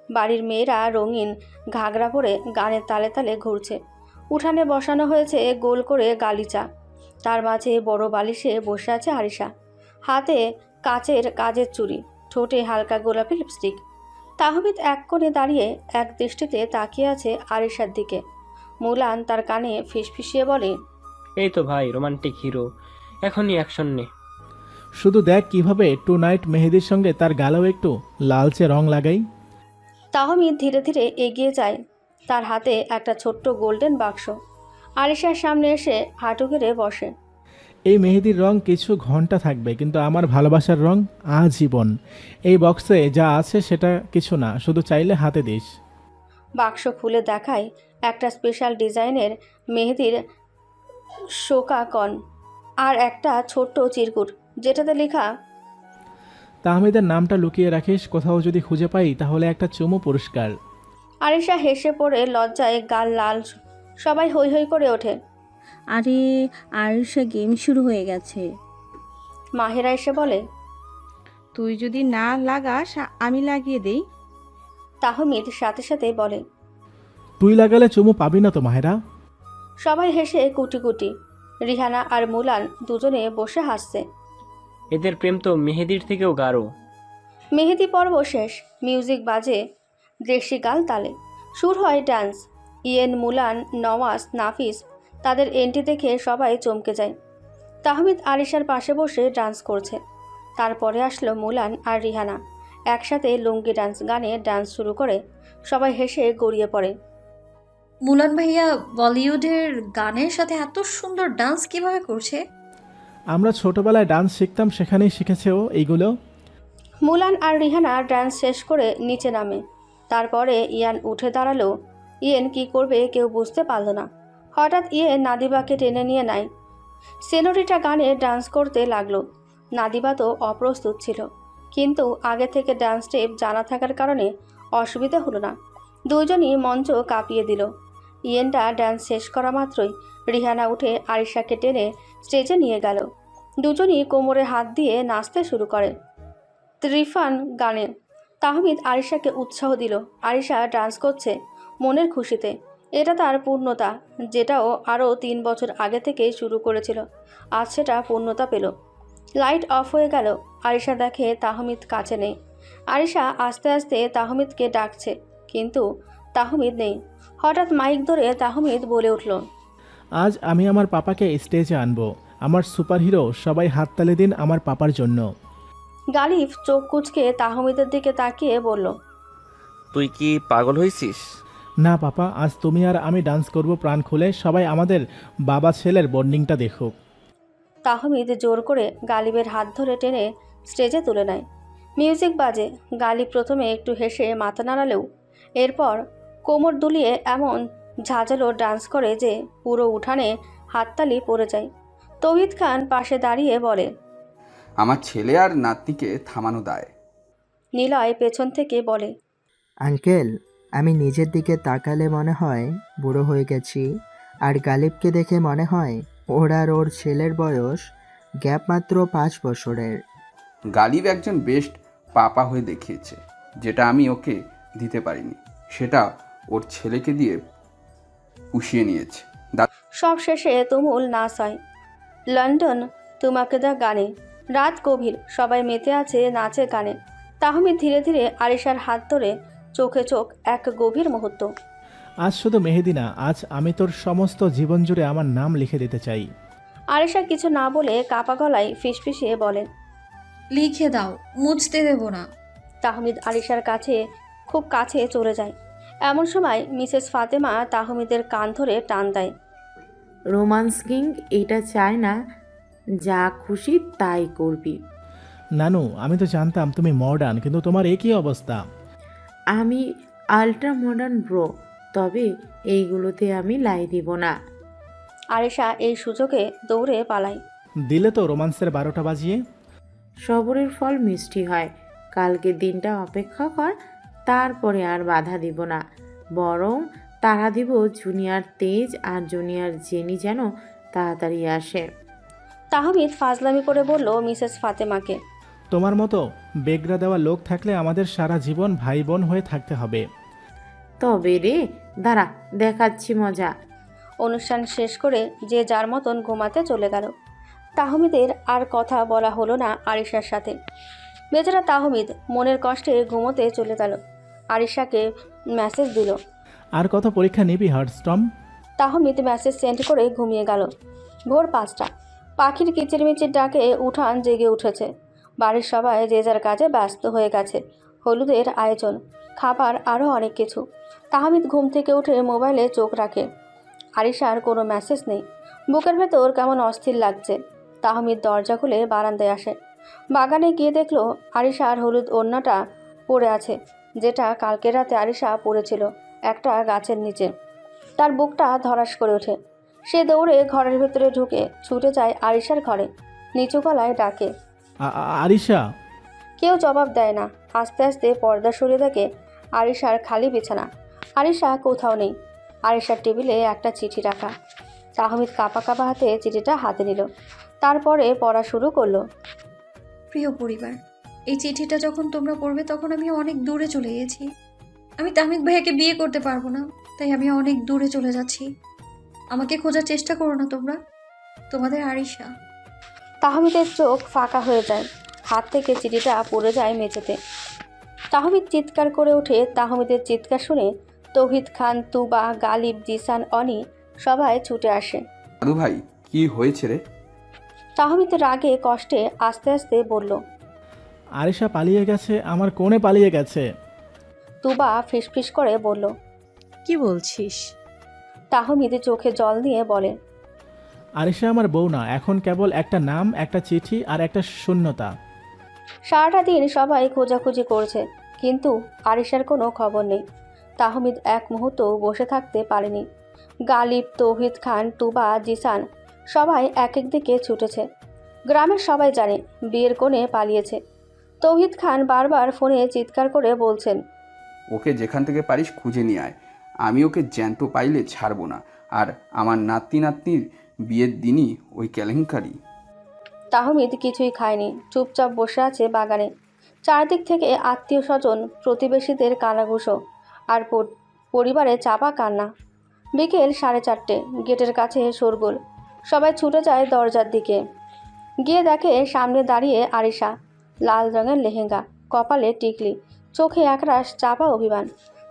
বাড়ির মেয়েরা রঙিন ঘাগরা পরে গানের তালে তালে ঘুরছে। উঠানে বসানো হয়েছে গোল করে গালিচা, তার মাঝে বড় বালিশে বসে আছে আরিশা। হাতে কাজের চুড়ি, ঠোঁটে হালকা গোলাপি লিপস্টিক। তাহমিদ এক কোণে দাঁড়িয়ে এক দৃষ্টিতে তাকিয়ে আছে আরিশার দিকে। মুলান তার কানে ফিসফিসিয়ে বলে, এই তো ভাই রোমান্টিক হিরো, এখনই অ্যাকশন নে। শুধু দেখ কিভাবে টু নাইট মেহেদির সঙ্গে তার গালেও একটু লালচে রং লাগাই। তাহমিদ ধীরে ধীরে এগিয়ে যায়, তার হাতে একটা ছোট্ট গোল্ডেন বাক্স। আরিশার সামনে এসে হাঁটু গেড়ে বসে। এই মেহেদির রং কিছু ঘন্টা থাকবে, কিন্তু আমার ভালোবাসার রং আজীবন। এই বক্সে যা আছে সেটা কিছু না, শুধু চাইলে হাতে দিস। বাক্স খুলে দেখায় একটা স্পেশাল ডিজাইনের মেহেদির শোকাকন আর একটা ছোট্ট চিরকুট, যেটাতে লেখা, তাহমিদের নামটা লুকিয়ে রাখিস, কোথাও যদি খুঁজে পাই তাহলে একটা চুমু পুরস্কার। আরিশা হেসে পড়ে লজ্জায় গাল লাল। সবাই হৈ হৈ করে ওঠে। আরে আরিশা, গেম শুরু হয়ে গেছে। মাহেরা এসে বলে, তুই যদি না লাগাস আমি লাগিয়ে দেই। তাহমিদ সাথে সাথে বলে, তুই লাগালে চুমু পাবি না তো মাহেরা। সবাই হেসে কুটি কুটি। রিহানা আর মুলান দুজনে বসে হাসছে। এদের প্রেম তো মেহেদির থেকেও গাঢ়। মেহেদি পর্ব শেষ। মিউজিক বাজে দেশি গাল তালে। সুর হয় ডান্স। ইয়েন, মুলান, নওয়াজ, নাফিস তাদের এন্ট্রি দেখে সবাই চমকে যায়। তাহমিদ আরিশার পাশে বসে ডান্স করছে। তারপরে আসলো মুলান আর রিহানা, একসাথে লুঙ্গি ডান্স গানে ডান্স শুরু করে। সবাই হেসে গড়িয়ে পড়ে। মুলান ভাইয়া বলিউডের গানের সাথে এত সুন্দর ডান্স কিভাবে করছে? আমরা ছোটবেলায় ডান্স শিখতাম, সেখানেই শিখেছে ও এইগুলো। মুলান আর রিহানা ডান্স শেষ করে নিচে নামে। তারপরে ইয়ান উঠে দাঁড়ালো। ইয়েন কি করবে কেউ বুঝতে পারল না। হঠাৎ ইয়েন নাদিবাকে টেনে নিয়ে নেয়। সেনোরিটা গানে ডান্স করতে লাগলো। নাদিবা তো অপ্রস্তুত ছিল, কিন্তু আগে থেকে ডান্স স্টেপ জানা থাকার কারণে অসুবিধা হলো না। দুজনই মঞ্চ কাঁপিয়ে দিল। ইয়েনটা ডান্স শেষ করা মাত্রই রিহানা উঠে আরিশাকে টেনে স্টেজে নিয়ে গেল। দুজনই কোমরে হাত দিয়ে নাচতে শুরু করে ত্রিফান গানে। তাহমিদ আরিশাকে উৎসাহ দিল। আরিশা ডান্স করছে মনের খুশিতে। এটা তার পূর্ণতা, যেটাও আরও 3 বছর আগে থেকেই শুরু করেছিল। আজ সেটা পূর্ণতা পেল। লাইট অফ হয়ে গেল। আরিশা দেখে তাহমিদ কাছে নেই। আরিশা আস্তে আস্তে তাহমিদকে ডাকছে, কিন্তু তাহমিদ নেই। হঠাৎ মাইক ধরে তাহমিদ বলে উঠল, আজ আমি আমার পাপাকে স্টেজে আনবো। আমার সুপারহিরো, সবাই হাততালি দিন আমার পাপার জন্য। গালিব চোখ কুঁচকে তাহমিদের দিকে তাকিয়ে বলল, তুই কি পাগল হয়েছিস? না পাপা, আজ তুমি আর আমি ডান্স করব প্রাণ খুলে, সবাই আমাদের বাবা ছেলের বন্ডিংটা দেখুক। তাহমিদ জোর করে গালিবের হাত ধরে টেনে স্টেজে তুলে নেয়। মিউজিক বাজে। গালিব প্রথমে একটু হেসে মাথা নাড়ালেও এরপর কোমর দুলিয়ে এমন ঝাঁঝালো ডান্স করে যে পুরো উঠানে হাততালি পড়ে যায়। তৌহিদ খান পাশে দাঁড়িয়ে বলে, আমার ছেলে আর নাতনিকে থামানো দায়। নিলয় পেছন থেকে বলে, আঙ্কেল, আমি নিজের দিকে তাকালে মনে হয় বুড়ো হয়ে গেছি, আর গালিবকে দেখে মনে হয় ওর আর ওর ছেলের বয়স গ্যাপ মাত্র 5 বছরের। গালিব একজন বেস্ট পাপা হয়ে দেখিয়েছে, যেটা আমি ওকে দিতে পারিনি সেটা ওর ছেলেকে দিয়ে পুষিয়ে নিয়েছে। সব শেষে তুমুল নাচ হয়। লন্ডন তোমাকে দা গানে। রাত গভীর, সবাই মেতে আছে নাচে গানে। তাহমিদ ধীরে ধীরে আরিশার হাত ধরে চোখে চোখ এক গভীর মুহূর্ত। আজ শুধু মেহেদি না, আজ আমি তোর সমস্ত জীবন জুড়ে আমার নাম লিখে দিতে চাই। আরিশা কিছু না বলে কাপা গলায় ফিসফিসিয়ে বলে, লিখে দাও, মুছতে দেব না। তাহমিদ আরিশার কাছে খুব কাছে চলে যায়। এমন সময় মিসেস ফাতেমা তাহমিদের কান ধরে টান দেয়। রোমান্স কিং এটা চায় না, যা খুশি তাই করবি। নানু, আমি তো জানতাম তুমি মডার্ন, কিন্তু তোমার একই অবস্থা। আমি আল্ট্রা মডার্ন ব্রো, তবে এইগুলোতে আমি লাই দিব না। আরিশা এই সুযোগে দৌড়ে পালায়। দিলে তো রোমান্সের 12টা বাজিয়ে। সবরের ফল মিষ্টি হয়, কালকে দিনটা অপেক্ষা কর, তারপরে আর বাধা দিব না, বরং তাড়া দিব জুনিয়র তেজ আর জুনিয়র জেনি যেন তাড়াতাড়ি আসে। তাহমিদ ফাজলামি করে বলল মিসেস ফাতেমাকে, তোমার মতো বেগরা দেওয়া লোক থাকলে আমাদের সারা জীবন ভাই বোন হয়ে থাকতে হবে। তবে রে, দাঁড়া দেখাচ্ছি মজা। অনুষ্ঠান শেষ করে যে যার মতন ঘুমাতে চলে গেল। তাহমিদের আর কথা বলা হলো না আরিশার সাথে। বেচারা তাহমিদ মনের কষ্টে ঘুমোতে চলে গেল। আরিশাকে মেসেজ দিল, আর কত পরীক্ষা নিবি হার্ডস্টম? তাহমিদ মেসেজ সেন্ড করে ঘুমিয়ে গেল। ভোর 5টা। পাখির কিচিরমিচির ডাকে উঠান জেগে উঠেছে। বাড়ির সবাই যে যার কাজে ব্যস্ত হয়ে গেছে। হলুদের আয়োজন, খাবার, আরও অনেক কিছু। তাহমিদ ঘুম থেকে উঠে মোবাইলে চোখ রাখে। আরিশার কোনো মেসেজ নেই। বুকের ভেতর কেমন অস্থির লাগছে। তাহমিদ দরজা খুলে বারান্দায় আসে। বাগানে গিয়ে দেখলো আরিশার হলুদ ওড়নাটা পড়ে আছে, যেটা কালকে রাতে আরিশা পড়েছিল একটা গাছের নিচে। তার বুকটা ধরাস করে ওঠে। সে দৌড়ে ঘরের ভেতরে ঢুকে ছুটে যায় আরিশার ঘরে। নিচু গলায় ডাকে, আরিশা। কেউ জবাব দেয় না। আস্তে আস্তে পর্দা সরিয়ে দেখে আরিশার খালি বিছানা। আরিশা কোথাও নেই। আরিশার টেবিলে একটা চিঠি রাখা। তাহমিদ কাঁপা কাঁপা হাতে চিঠিটা হাতে নিল। তারপরে পড়া শুরু করলো। প্রিয় পরিবার, এই চিঠিটা যখন তোমরা পড়বে তখন আমি অনেক দূরে চলে গেছি। আমি তাহমিদ ভাইয়াকে বিয়ে করতে পারবো না, তাই আমি অনেক দূরে চলে যাচ্ছি। আমাকে খোঁজার চেষ্টা করো না তোমরা। তোমাদের আরিশা। তাহমিদের চোখ ফাঁকা হয়ে যায়। হাত থেকে চিঠিটা পড়ে যায় মেঝেতে। তাহমিদ চিৎকার করে ওঠে। তাহমিদের চিৎকার শুনে তৌহিদ খান, তুবা, গালিব, জিসান, অনি সবাই ছুটে আসে। দাদু ভাই, কি হয়েছে রে? তাহমিদ রাগে কষ্টে আস্তে আস্তে বলল, আরিশা পালিয়ে গেছে, আমার কোণে পালিয়ে গেছে। তুবা ফিসফিস করে বলল, কি বলছিস? তাহমিদ চোখে জল নিয়ে বলে, আরিশা আমার বউ না, এখন কেবল একটা নাম, একটা চিঠি আর একটা শূন্যতা। সারাটা দিন সবাই খোঁজাখুঁজি করছে, কিন্তু আরিশার কোনো খবর নেই। তাহমিদ এক মুহূর্ত বসে থাকতে পারেনি। গালিব, তৌহিদ খান, তুবা, জিসান সবাই এক এক দিকে ছুটেছে। গ্রামের সবাই জানে বিয়ের কোণে পালিয়েছে। তৌহিদ খান বারবার ফোনে চিৎকার করে বলছেন, ওকে যেখান থেকে পারিস খুঁজে নিয়ে আয়, আমি ওকে জ্যান্ত পাইলে ছাড়বো না। আর আমার নাতির বিয়ের দিনই ওই কেলেঙ্কারি। তাহমিদ কিছুই খায়নি, চুপচাপ বসে আছে বাগানে। চারদিক থেকে আত্মীয় স্বজন, প্রতিবেশীদের কানাঘুষো আর পরিবারে চাপা কান্না। বিকেল 4:30, গেটের কাছে শোরগোল। সবাই ছুটে যায় দরজার দিকে। গিয়ে দেখে সামনে দাঁড়িয়ে আরিশা, লাল রঙের লেহেঙ্গা, কপালে টিকলি, চোখে একরাশ চাপা অভিমান।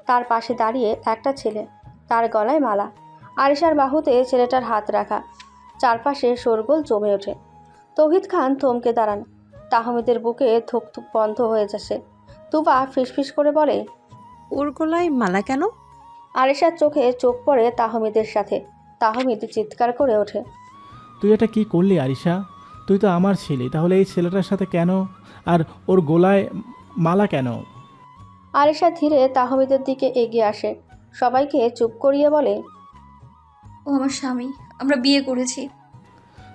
তার পাশে দাঁড়িয়ে একটা ছেলে। তার গলায় মালা। আরিশার বাহুতে ছেলেটার হাত রাখা। চারপাশে শোরগোল জমে ওঠে। তৌহিদ খান থমকে দাঁড়ান। তাহমিদের বুকে থুকথুক বন্ধ হয়ে যাচ্ছে। তুবা ফিসফিস করে বলে, ওর গলায় মালা কেন? আরিশার চোখে চোখ পড়ে তাহমিদের সাথে। তাহমিদ চিৎকার করে ওঠে। তুই এটা কি করলি আরিশা? তুই তো আমার ছিলি, তাহলে এই ছেলেটার সাথে কেন? আর ওর গলায় মালা কেন? আরিশা ধীরে তাহমিদের দিকে এগিয়ে আসে। সবাইকে চুপ করিয়ে বলে, ও আমার স্বামী, আমরা বিয়ে করেছি।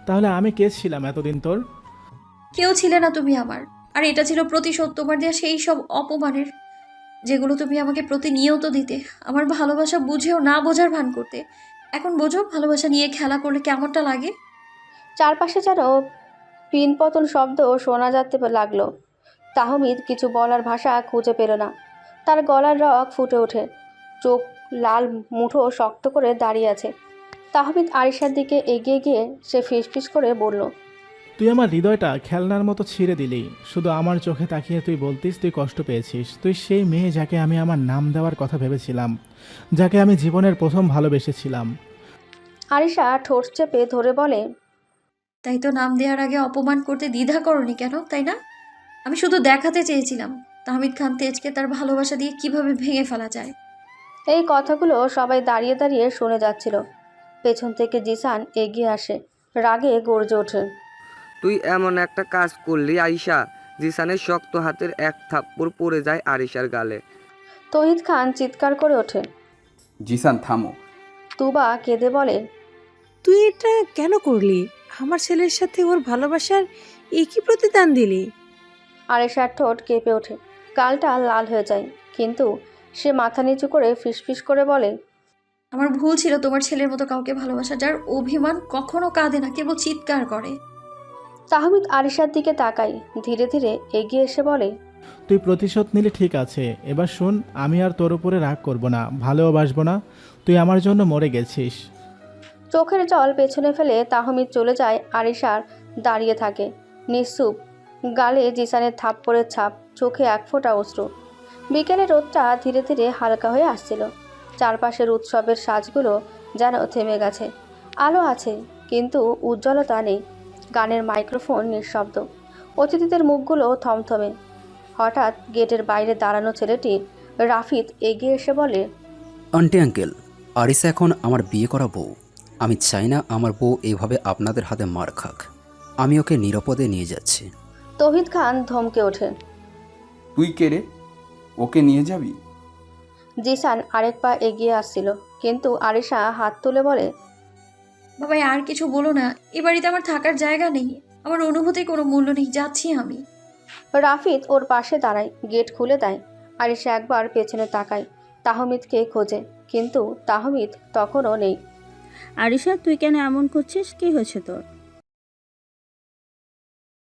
তাহলে আমি কে ছিলাম এতদিন তোর? কেউ ছিলে না তুমি আমার। আর এটা ছিল প্রতিশোধ তোমার দেওয়া সেই সব অপমানের, যেগুলো তুমি আমাকে প্রতিনিয়ত দিতে। আমার ভালোবাসা বুঝেও না বোঝার ভান করতে। এখন বোঝো ভালোবাসা নিয়ে খেলা করলে কেমনটা লাগে। চারপাশে যেন পিনপতন শব্দ শোনা যেতে লাগলো। তাহমিদ কিছু বলার ভাষা খুঁজে পেল না। তার গলার রগ ফুটে ওঠে। চোখ লাল, মুঠো শক্ত করে দাঁড়িয়ে আছে। তাহমিদ আরিশার দিকে এগিয়ে গিয়ে সে ফিসফিস করে বলল, তুই আমার হৃদয়টা খেলনার মতো ছিঁড়ে দিলি। শুধু আমার চোখে তাকিয়ে তুই বলতিস তুই কষ্ট পেয়েছিস। তুই সেই মেয়ে যাকে আমি আমার নাম দেওয়ার কথা ভেবেছিলাম, যাকে আমি জীবনের প্রথম ভালোবেসেছিলাম। আরিশা ঠোঁট চেপে ধরে বলে, তাই তো নাম দেওয়ার আগে অপমান করতে দ্বিধা করনি কেন, তাই না? আমি শুধু দেখাতে চেয়েছিলাম তাহমিদ খান তেজকে তার ভালোবাসা দিয়ে কিভাবে ভেঙে ফেলা যায়। এই কথাগুলো সবাই দাঁড়িয়ে দাঁড়িয়ে শুনে যাচ্ছিল। পেছন থেকে জিসান এগিয়ে আসে। রাগে গর্জে ওঠে, তুই এমন একটা কাজ করলি আয়শা। জিসানের শক্ত হাতের এক থাপ্পড় পড়ে যায় আরিশার গালে। তৌহিদ খান চিৎকার করে ওঠে। জিসান থামো। তুবা কেঁদে বলে, তুই এটা কেন করলি? আমার ছেলের সাথে ওর ভালোবাসার একই প্রতিদান দিলি। আরিশার ঠোঁট কেঁপে ওঠে। গালটা লাল হয়ে যায়, কিন্তু সে মাথা নিচু করে ফিসফিস করে বলে, আমার ভুল ছিল তোমার ছেলের মতো কাউকে ভালোবাসা, যার অভিমান কখনো কাঁদে না, কেবল চিৎকার করে। তাহমিদ আরিশার দিকে তাকাই, ধীরে ধীরে এগিয়ে এসে বলে, তুই প্রতিশোধ নিলি ঠিক আছে, এবার শোন, আমি আর তোর উপরে রাগ করব না, ভালোবাসবো না। তুই আমার জন্য মরে গেছিস। চোখের জল পেছনে ফেলে তাহমিদ চলে যায়। আরিশার দাঁড়িয়ে থাকে নিশ্চুপ, গালে জিসানের থাপ্পড়ের ছাপ, চোখে এক ফোঁটা অশ্রু। বিকেলের রোদটা ধীরে ধীরে হালকা হয়ে আসছিল। চারপাশের উৎসবের সাজগুলো যেন থেমে গেছে। আলো আছে, কিন্তু উজ্জ্বলতা নেই। গানের মাইক্রোফোন নিঃশব্দ। অতিথিদের মুখগুলো থমথমে। হঠাৎ গেটের বাইরে দাঁড়ানো ছেলেটি রাফিদ এগিয়ে এসে বলে, আন্টি আঙ্কেল, আরিসা এখন আমার বিয়ে করা বউ। আমি চাই না আমার বউ এভাবে আপনাদের হাতে মার খাক। আমি ওকে নিরাপদে নিয়ে যাচ্ছি। তৌহিদ খান ধমকে ওঠে, তুই কে রে? ওকে নিয়ে যাবি? জিসান আরেক পা এগিয়ে আসছিল, কিন্তু আরিশা হাত তুলে বলে, বাবা আর কিছু বলো না, এ বাড়িতে আমার থাকার জায়গা নেই, আমার অনুভূতি কোনো মূল্য নেই, যাচ্ছি আমি। রাফিদ ওর পাশে দাঁড়ায়, গেট খুলে দেয়। আরিশা একবার পেছনে তাকায়, তাহমিদকে খোঁজে, কিন্তু তাহমিদ তখনও নেই। আরিশা, তুই কেন এমন করছিস? কি হয়েছে তোর?